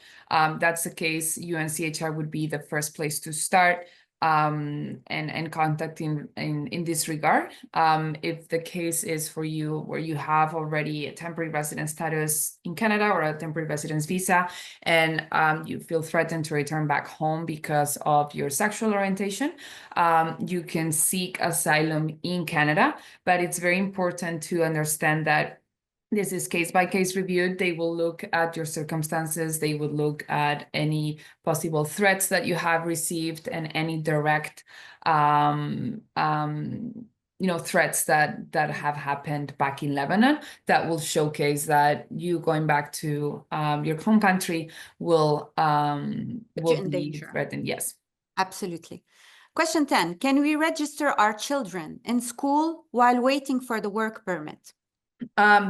S2: That's the case. UNCHR would be the first place to start and contacting in this regard. If the case is for you where you have already a temporary residence status in Canada or a temporary residence visa, and you feel threatened to return back home because of your sexual orientation, you can seek asylum in Canada. But it's very important to understand that this is case-by-case reviewed. They will look at your circumstances. They would look at any possible threats that you have received and any direct, threats that have happened back in Lebanon that will showcase that you going back to your home country will be threatened. Yes.
S1: Absolutely. Question 10, can we register our children in school while waiting for the work permit?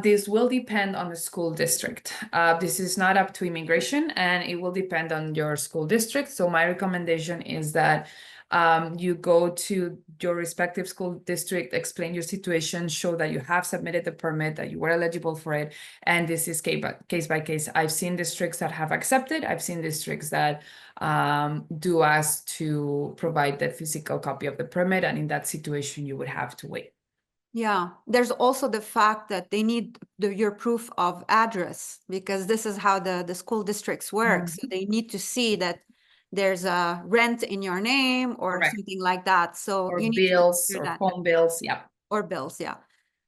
S2: This will depend on the school district. This is not up to immigration, and it will depend on your school district. So my recommendation is that you go to your respective school district, explain your situation, show that you have submitted the permit, that you were eligible for it, and this is case by case. I've seen districts that have accepted. I've seen districts that do ask to provide the physical copy of the permit, and in that situation, you would have to wait.
S1: Yeah, there's also the fact that they need your proof of address, because this is how the school districts work. So they need to see that there's a rent in your name or something like that. So
S2: or
S1: you need
S2: bills
S1: to do
S2: or
S1: that.
S2: phone bills, yeah.
S1: Or bills, yeah.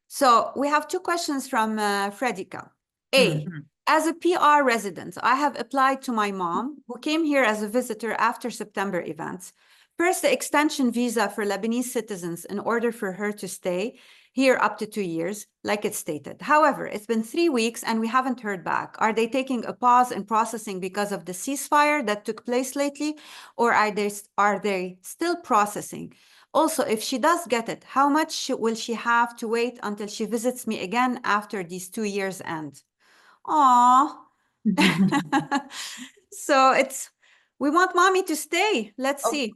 S1: So we have 2 questions from Fredika. A, as a PR resident, I have applied to my mom, who came here as a visitor after September events. First, the extension visa for Lebanese citizens in order for her to stay here up to 2 years, like it stated. However, it's been 3 weeks and we haven't heard back. Are they taking a pause in processing because of the ceasefire that took place lately, or are they still processing? Also, if she does get it, how much will she have to wait until she visits me again after these 2 years end? Aww. So we want mommy to stay. Let's see.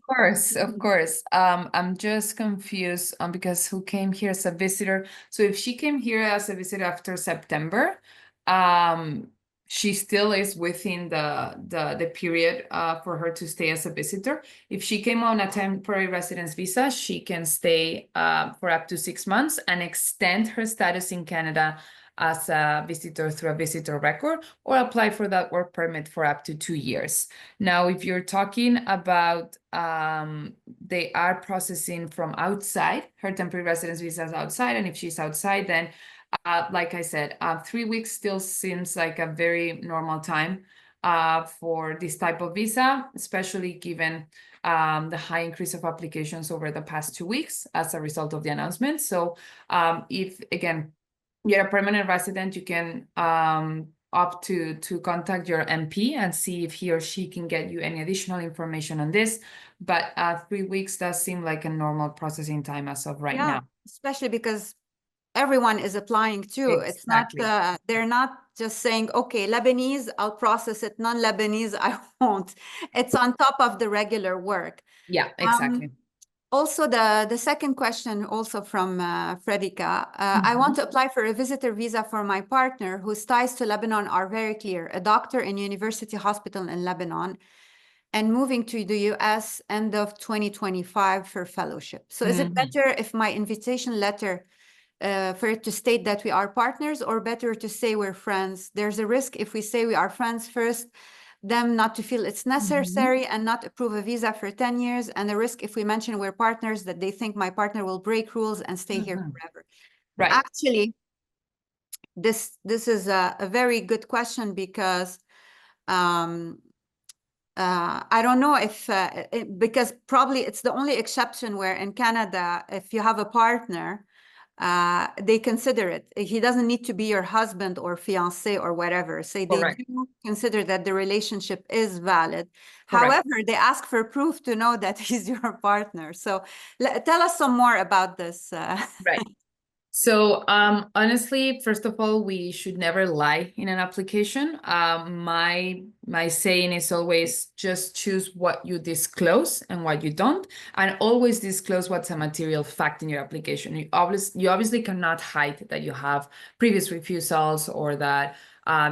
S2: Of course. I'm just confused because who came here as a visitor? So if she came here as a visitor after September, she still is within the period for her to stay as a visitor. If she came on a temporary residence visa, she can stay for up to 6 months and extend her status in Canada as a visitor through a visitor record, or apply for that work permit for up to 2 years. Now, if you're talking about they are processing from outside, her temporary residence visa is outside, and if she's outside, then like I said, 3 weeks still seems like a very normal time for this type of visa, especially given the high increase of applications over the past 2 weeks as a result of the announcement. So if, again, you're a permanent resident, you can opt to contact your MP and see if he or she can get you any additional information on this. But 3 weeks does seem like a normal processing time as of right now.
S1: Especially because everyone is applying too.
S2: Exactly.
S1: It's not, they're not just saying, okay, Lebanese, I'll process it. Non-Lebanese, I won't. It's on top of the regular work.
S2: Yeah, exactly.
S1: Also, the second question, also from Frederica. I want to apply for a visitor visa for my partner whose ties to Lebanon are very clear, a doctor in University Hospital in Lebanon, and moving to the US end of 2025 for fellowship. So is it better if my invitation letter for it to state that we are partners, or better to say we're friends? There's a risk if we say we are friends first, them not to feel it's necessary and not approve a visa for 10 years, and the risk if we mention we're partners that they think my partner will break rules and stay here forever.
S2: Right.
S1: Actually, this is a very good question, because I don't know if because probably it's the only exception where in Canada, if you have a partner, they consider it. He doesn't need to be your husband or fiancé or whatever. Say they do consider that the relationship is valid. However, they ask for proof to know that he's your partner. So tell us some more about this.
S2: Right. So honestly, first of all, we should never lie in an application. My saying is always just choose what you disclose and what you don't, and always disclose what's a material fact in your application. You obviously cannot hide that you have previous refusals, or that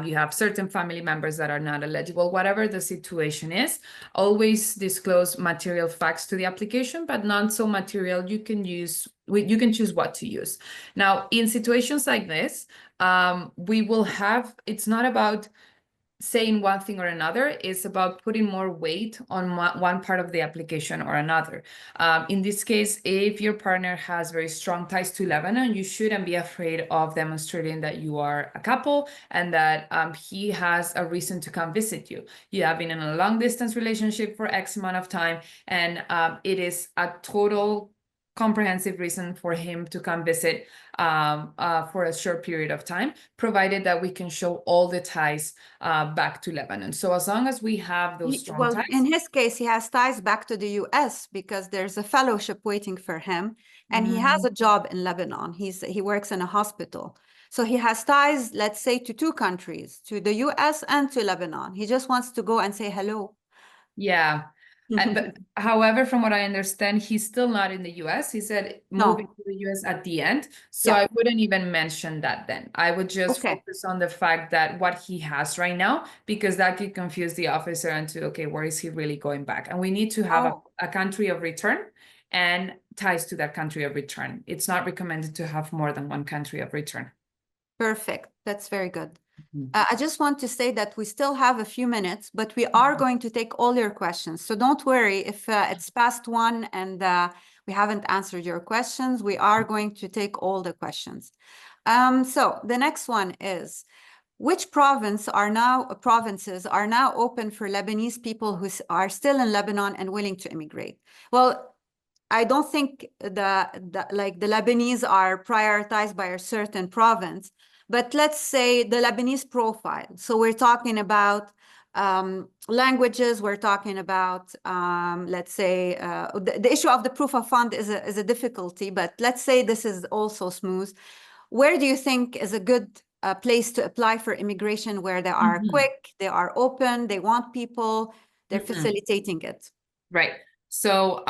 S2: you have certain family members that are not eligible. Whatever the situation is, always disclose material facts to the application, but not so material. You can choose what to use. Now, in situations like this, we will have, it's not about saying one thing or another, it's about putting more weight on one part of the application or another. In this case, if your partner has very strong ties to Lebanon, you shouldn't be afraid of demonstrating that you are a couple and that he has a reason to come visit you. You have been in a long distance relationship for X amount of time, and it is a total comprehensive reason for him to come visit for a short period of time, provided that we can show all the ties back to Lebanon. So as long as we have those strong ties.
S1: In his case, he has ties back to the US because there's a fellowship waiting for him, and he has a job in Lebanon. He works in a hospital. So he has ties, let's say, to two countries, to the US and to Lebanon. He just wants to go and say hello.
S2: Yeah. But however, from what I understand, he's still not in the US. He said moving to the US at the end. So I wouldn't even mention that then. I would just focus on the fact that what he has right now, because that could confuse the officer into, okay, where is he really going back? And we need to have a country of return and ties to that country of return. It's not recommended to have more than one country of return.
S1: Perfect. That's very good. I just want to say that we still have a few minutes, but we are going to take all your questions. So don't worry if it's past 1 and we haven't answered your questions. We are going to take all the questions. So the next one is, which provinces are now open for Lebanese people who are still in Lebanon and willing to immigrate? Well, I don't think the Lebanese are prioritized by a certain province. But let's say the Lebanese profile. So we're talking about languages. We're talking about, let's say, the issue of the proof of fund is a difficulty. But let's say this is also smooth. Where do you think is a good place to apply for immigration, where they are quick, they are open, they want people, they're facilitating it?
S2: Right. So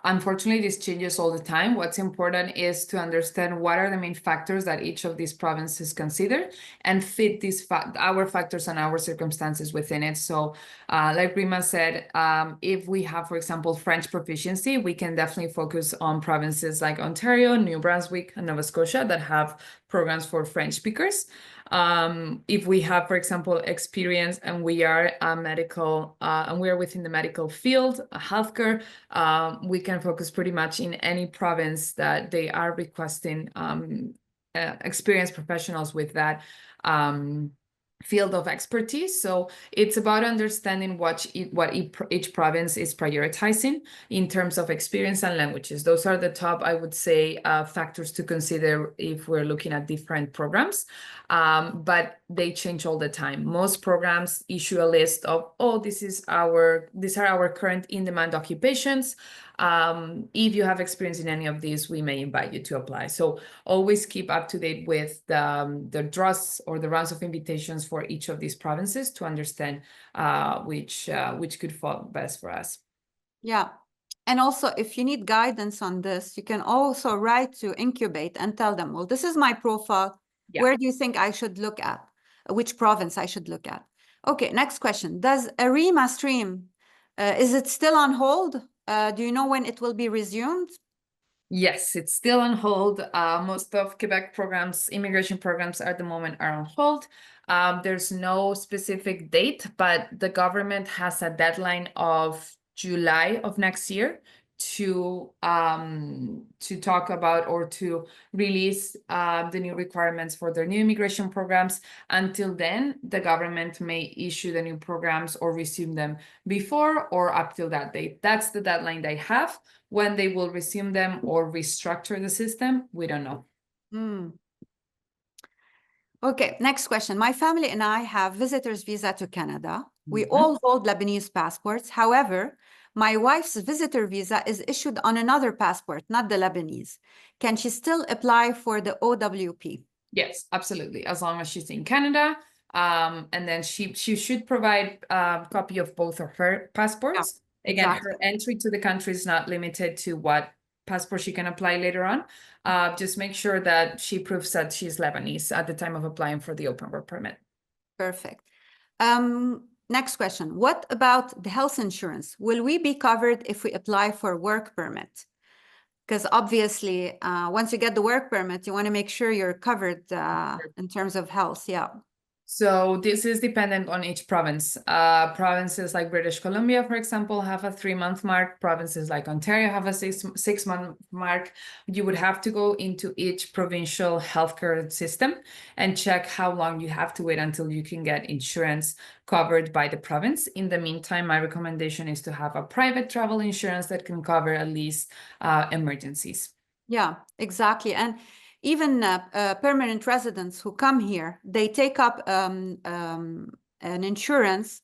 S2: unfortunately, this changes all the time. What's important is to understand what are the main factors that each of these provinces consider and fit these our factors and our circumstances within it. So like Rima said, if we have, for example, French proficiency, we can definitely focus on provinces like Ontario, New Brunswick, and Nova Scotia that have programs for French speakers. If we have, for example, experience and we are a medical and we are within the medical field, healthcare, we can focus pretty much in any province that they are requesting experienced professionals with that field of expertise. So it's about understanding what each province is prioritizing in terms of experience and languages. Those are the top, I would say, factors to consider if we're looking at different programs. But they change all the time. Most programs issue a list of, these are our current in-demand occupations. If you have experience in any of these, we may invite you to apply. So always keep up to date with the draws or the rounds of invitations for each of these provinces to understand which could fall best for us.
S1: Yeah. And also, if you need guidance on this, you can also write to Encubate and tell them, well, this is my profile.
S2: Yeah.
S1: Where do you think I should look at? Which province I should look at? Okay, next question. Does ARIMA stream, is it still on hold? Do you know when it will be resumed?
S2: Yes, it's still on hold. Most of Quebec programs, immigration programs at the moment are on hold. There's no specific date, but the government has a deadline of July of next year to talk about or to release the new requirements for their new immigration programs. Until then, the government may issue the new programs or resume them before or up till that date. That's the deadline they have. When they will resume them or restructure the system, we don't know.
S1: Okay, next question. My family and I have visitor's visa to Canada. We all hold Lebanese passports. However, my wife's visitor visa is issued on another passport, not the Lebanese. Can she still apply for the OWP?
S2: Yes, absolutely. As long as she's in Canada, and then she should provide a copy of both of her passports. Again,
S1: exactly.
S2: her entry to the country is not limited to what passport she can apply later on. Just make sure that she proves that she's Lebanese at the time of applying for the open work permit.
S1: Perfect. Next question. What about the health insurance? Will we be covered if we apply for work permit? Because obviously, once you get the work permit, you want to make sure you're covered in terms of health. Yeah.
S2: So this is dependent on each province. Provinces like British Columbia, for example, have a 3-month mark. Provinces like Ontario have a six-month mark. You would have to go into each provincial healthcare system and check how long you have to wait until you can get insurance covered by the province. In the meantime, my recommendation is to have a private travel insurance that can cover at least emergencies.
S1: Yeah, exactly. And even permanent residents who come here, they take up an insurance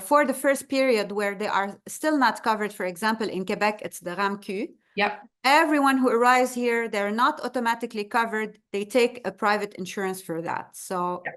S1: for the first period where they are still not covered. For example, in Quebec, it's the RAMQ.
S2: Yep.
S1: Everyone who arrives here, they're not automatically covered. They take a private insurance for that. So
S2: Yep.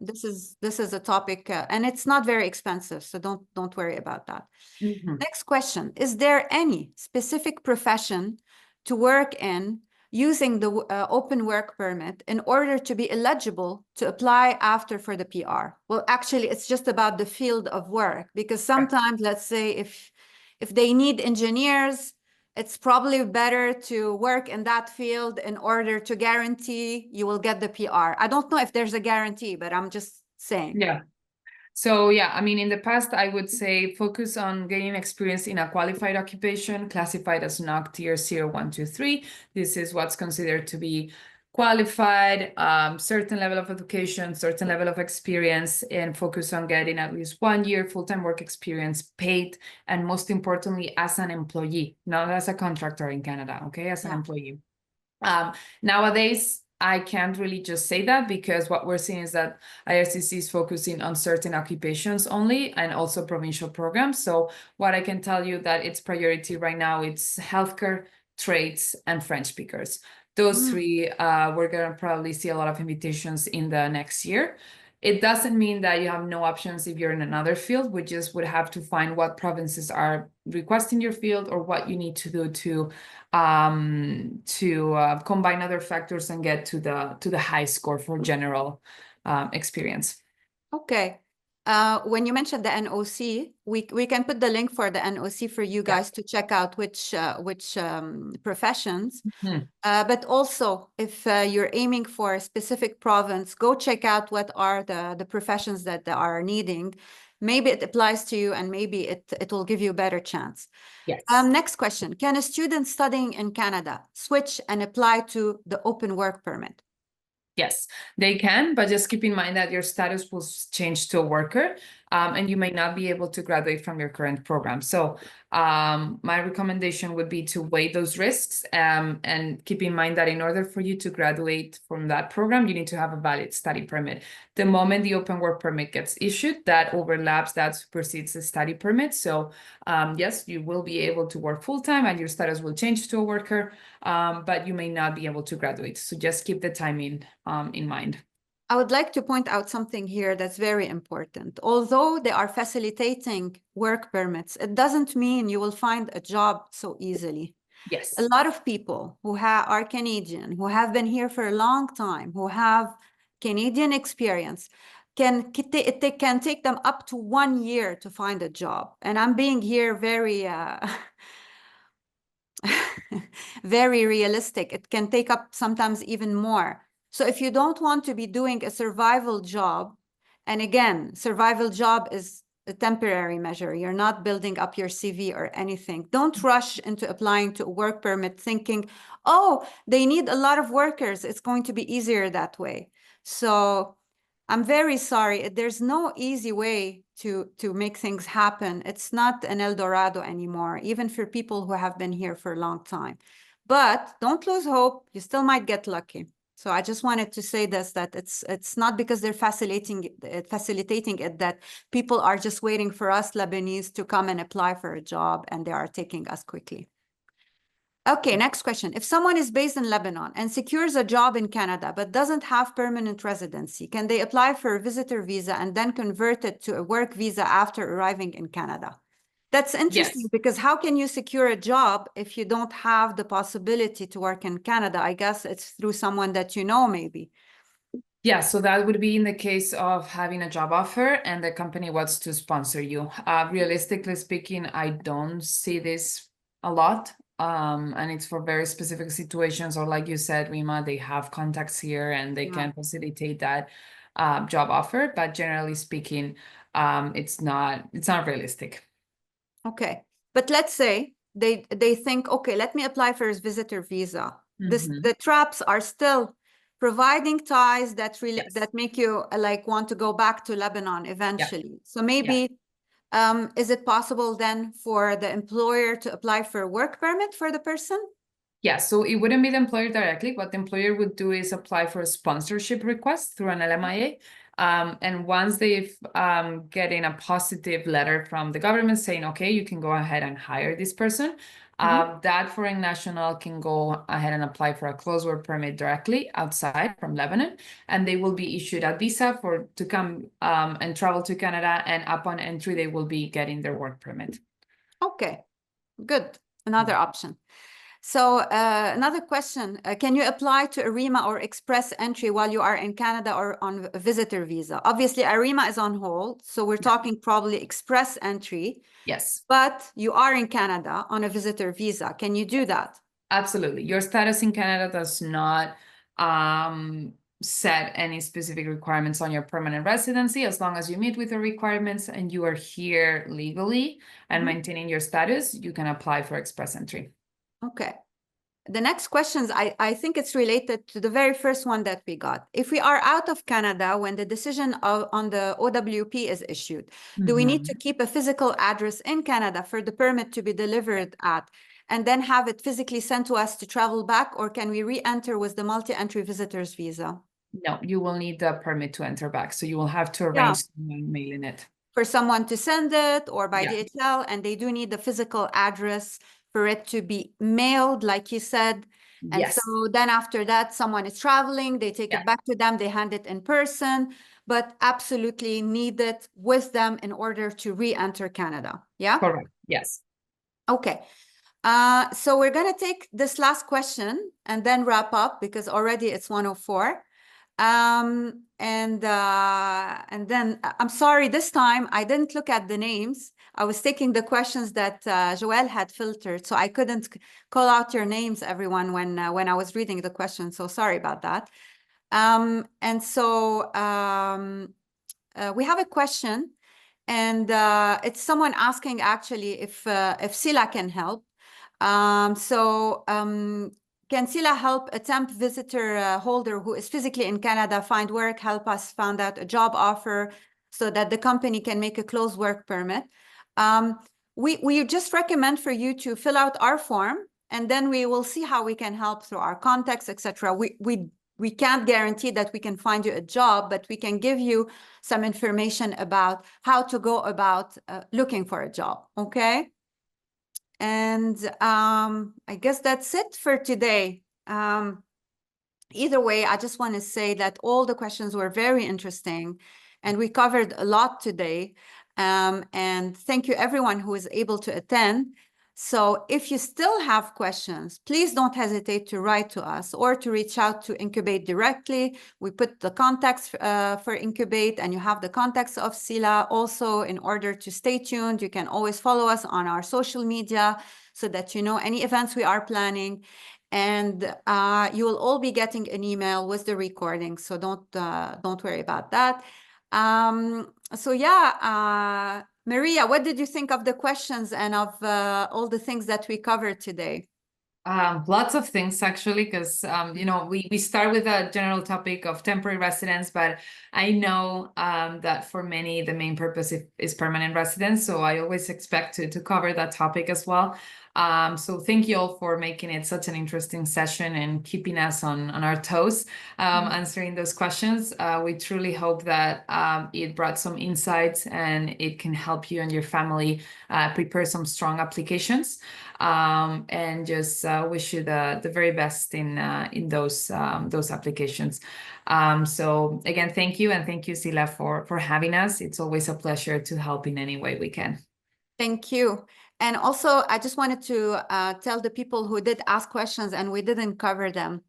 S1: this is a topic, and it's not very expensive. So don't worry about that. Next question: is there any specific profession to work in using the open work permit in order to be eligible to apply after for the PR? Well, actually, it's just about the field of work, because sometimes, let's say, if they need engineers, it's probably better to work in that field in order to guarantee you will get the PR. I don't know if there's a guarantee, but I'm just saying.
S2: Yeah. So yeah, I mean, in the past, I would say focus on gaining experience in a qualified occupation classified as NOC tier 0, 1, 2, 3. This is what's considered to be qualified, certain level of education, certain level of experience, and focus on getting at least 1 year full-time work experience paid, and most importantly, as an employee, not as a contractor in Canada, okay, as an employee. Nowadays, I can't really just say that, because what we're seeing is that IRCC is focusing on certain occupations only, and also provincial programs. So what I can tell you that its priority right now, it's healthcare, trades, and French speakers. Those three, we're going to probably see a lot of invitations in the next year. It doesn't mean that you have no options if you're in another field. We just would have to find what provinces are requesting your field, or what you need to do to combine other factors and get to the high score for general experience.
S1: Okay. When you mentioned the NOC, we can put the link for the NOC for you guys to check out which professions. But also, if you're aiming for a specific province, go check out what are the professions that they are needing. Maybe it applies to you, and maybe it will give you a better chance.
S2: Yes.
S1: Next question: can a student studying in Canada switch and apply to the open work permit?
S2: Yes, they can, but just keep in mind that your status will change to a worker, and you may not be able to graduate from your current program. So my recommendation would be to weigh those risks, and keep in mind that in order for you to graduate from that program, you need to have a valid study permit. The moment the open work permit gets issued, that overlaps, that supersedes the study permit. So yes, you will be able to work full-time, and your status will change to a worker, but you may not be able to graduate. So just keep the timing in mind.
S1: I would like to point out something here that's very important. Although they are facilitating work permits, it doesn't mean you will find a job so easily.
S2: Yes.
S1: A lot of people who are Canadian, who have been here for a long time, who have Canadian experience, it can take them up to 1 year to find a job. And I'm being here very very realistic. It can take up sometimes even more. So if you don't want to be doing a survival job, and again, survival job is a temporary measure. You're not building up your CV or anything. Don't rush into applying to a work permit thinking, oh, they need a lot of workers. It's going to be easier that way. So I'm very sorry. There's no easy way to make things happen. It's not an El Dorado anymore, even for people who have been here for a long time. But don't lose hope. You still might get lucky. So I just wanted to say this, that it's not because they're facilitating it that people are just waiting for us Lebanese to come and apply for a job and they are taking us quickly. Okay, next question. If someone is based in Lebanon and secures a job in Canada but doesn't have permanent residency, can they apply for a visitor visa and then convert it to a work visa after arriving in Canada? That's interesting
S2: Yes.
S1: because how can you secure a job if you don't have the possibility to work in Canada? I guess it's through someone that you know, maybe.
S2: Yeah, so that would be in the case of having a job offer and the company wants to sponsor you. Realistically speaking, I don't see this a lot. And it's for very specific situations, or like you said, Rima, they have contacts here and they can facilitate that job offer. But generally speaking, it's not realistic.
S1: Okay, but let's say they think, okay, let me apply for his visitor visa. The traps are still providing ties that really
S2: Yes.
S1: make you like want to go back to Lebanon
S2: Yeah.
S1: eventually. So
S2: Yeah.
S1: maybe is it possible then for the employer to apply for a work permit for the person?
S2: Yeah, so it wouldn't be the employer directly. What the employer would do is apply for a sponsorship request through an LMIA. And once they've getting a positive letter from the government saying, okay, you can go ahead and hire this person, that foreign national can go ahead and apply for a closed work permit directly outside from Lebanon, and they will be issued a visa to come and travel to Canada. And upon entry, they will be getting their work permit.
S1: Okay, good. Another option. So another question, can you apply to ARIMA or Express Entry while you are in Canada or on a visitor visa? Obviously, ARIMA is on hold, so we're talking probably Express Entry.
S2: Yes.
S1: But you are in Canada on a visitor visa. Can you do that?
S2: Absolutely. Your status in Canada does not set any specific requirements on your permanent residency. As long as you meet with the requirements and you are here legally and maintaining your status, you can apply for Express Entry.
S1: Okay. The next questions, I think it's related to the very first one that we got. If we are out of Canada when the decision on the OWP is issued, do we need to keep a physical address in Canada for the permit to be delivered at, and then have it physically sent to us to travel back, or can we re-enter with the multi-entry visitor's visa?
S2: No, you will need the permit to enter back. So you will have to arrange mailing it.
S1: For someone to send it or by DHL, and they do need the physical address for it to be mailed, like you said. And so then after that, someone is traveling, they take it back to them, they hand it in person, but absolutely need it with them in order to re-enter Canada. Yeah?
S2: Correct. Yes.
S1: Okay. So we're going to take this last question and then wrap up because already it's 1:04. And then I'm sorry, this time I didn't look at the names. I was taking the questions that Joelle had filtered, so I couldn't call out your names, everyone, when I was reading the question. So sorry about that. And so we have a question, and it's someone asking actually if SILA can help. Can SILA help a temp visitor holder who is physically in Canada find work, help us find out a job offer so that the company can make a closed work permit? We just recommend for you to fill out our form, and then we will see how we can help through our contacts, etc. We can't guarantee that we can find you a job, but we can give you some information about how to go about looking for a job, okay? And I guess that's it for today. Either way, I just want to say that all the questions were very interesting, and we covered a lot today. And thank you everyone who is able to attend. So if you still have questions, please don't hesitate to write to us or to reach out to Encubate directly. We put the contacts for Encubate, and you have the contacts of SILA. Also, in order to stay tuned, you can always follow us on our social media so that you know any events we are planning. And you will all be getting an email with the recording, so don't worry about that. So yeah, Maria, what did you think of the questions and of all the things that we covered today?
S2: Lots of things actually, because you know, we start with a general topic of temporary residence, but I know that for many the main purpose is permanent residence, so I always expect to cover that topic as well. So thank you all for making it such an interesting session and keeping us on our toes, answering those questions. We truly hope that it brought some insights and it can help you and your family prepare some strong applications. And just wish you the very best in those applications. So again, thank you, and thank you, SILA, for having us. It's always a pleasure to help in any way we can.
S1: Thank you. And also, I just wanted to tell the people who did ask questions and we didn't cover them,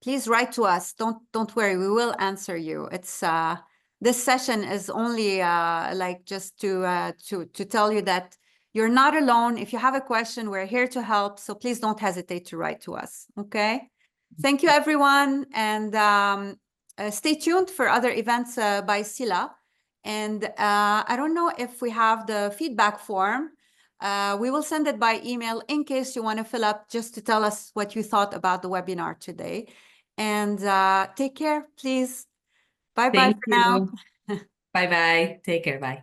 S1: please write to us. Don't worry, we will answer you. It's this session is only like just to tell you that you're not alone. If you have a question, we're here to help. So please don't hesitate to write to us. Okay. Thank you, everyone, and stay tuned for other events by SILA. And I don't know if we have the feedback form. We will send it by email in case you want to fill up, just to tell us what you thought about the webinar today. And take care, please. Bye-bye
S2: Thank
S1: for now.
S2: you. Bye-bye. Take care. Bye.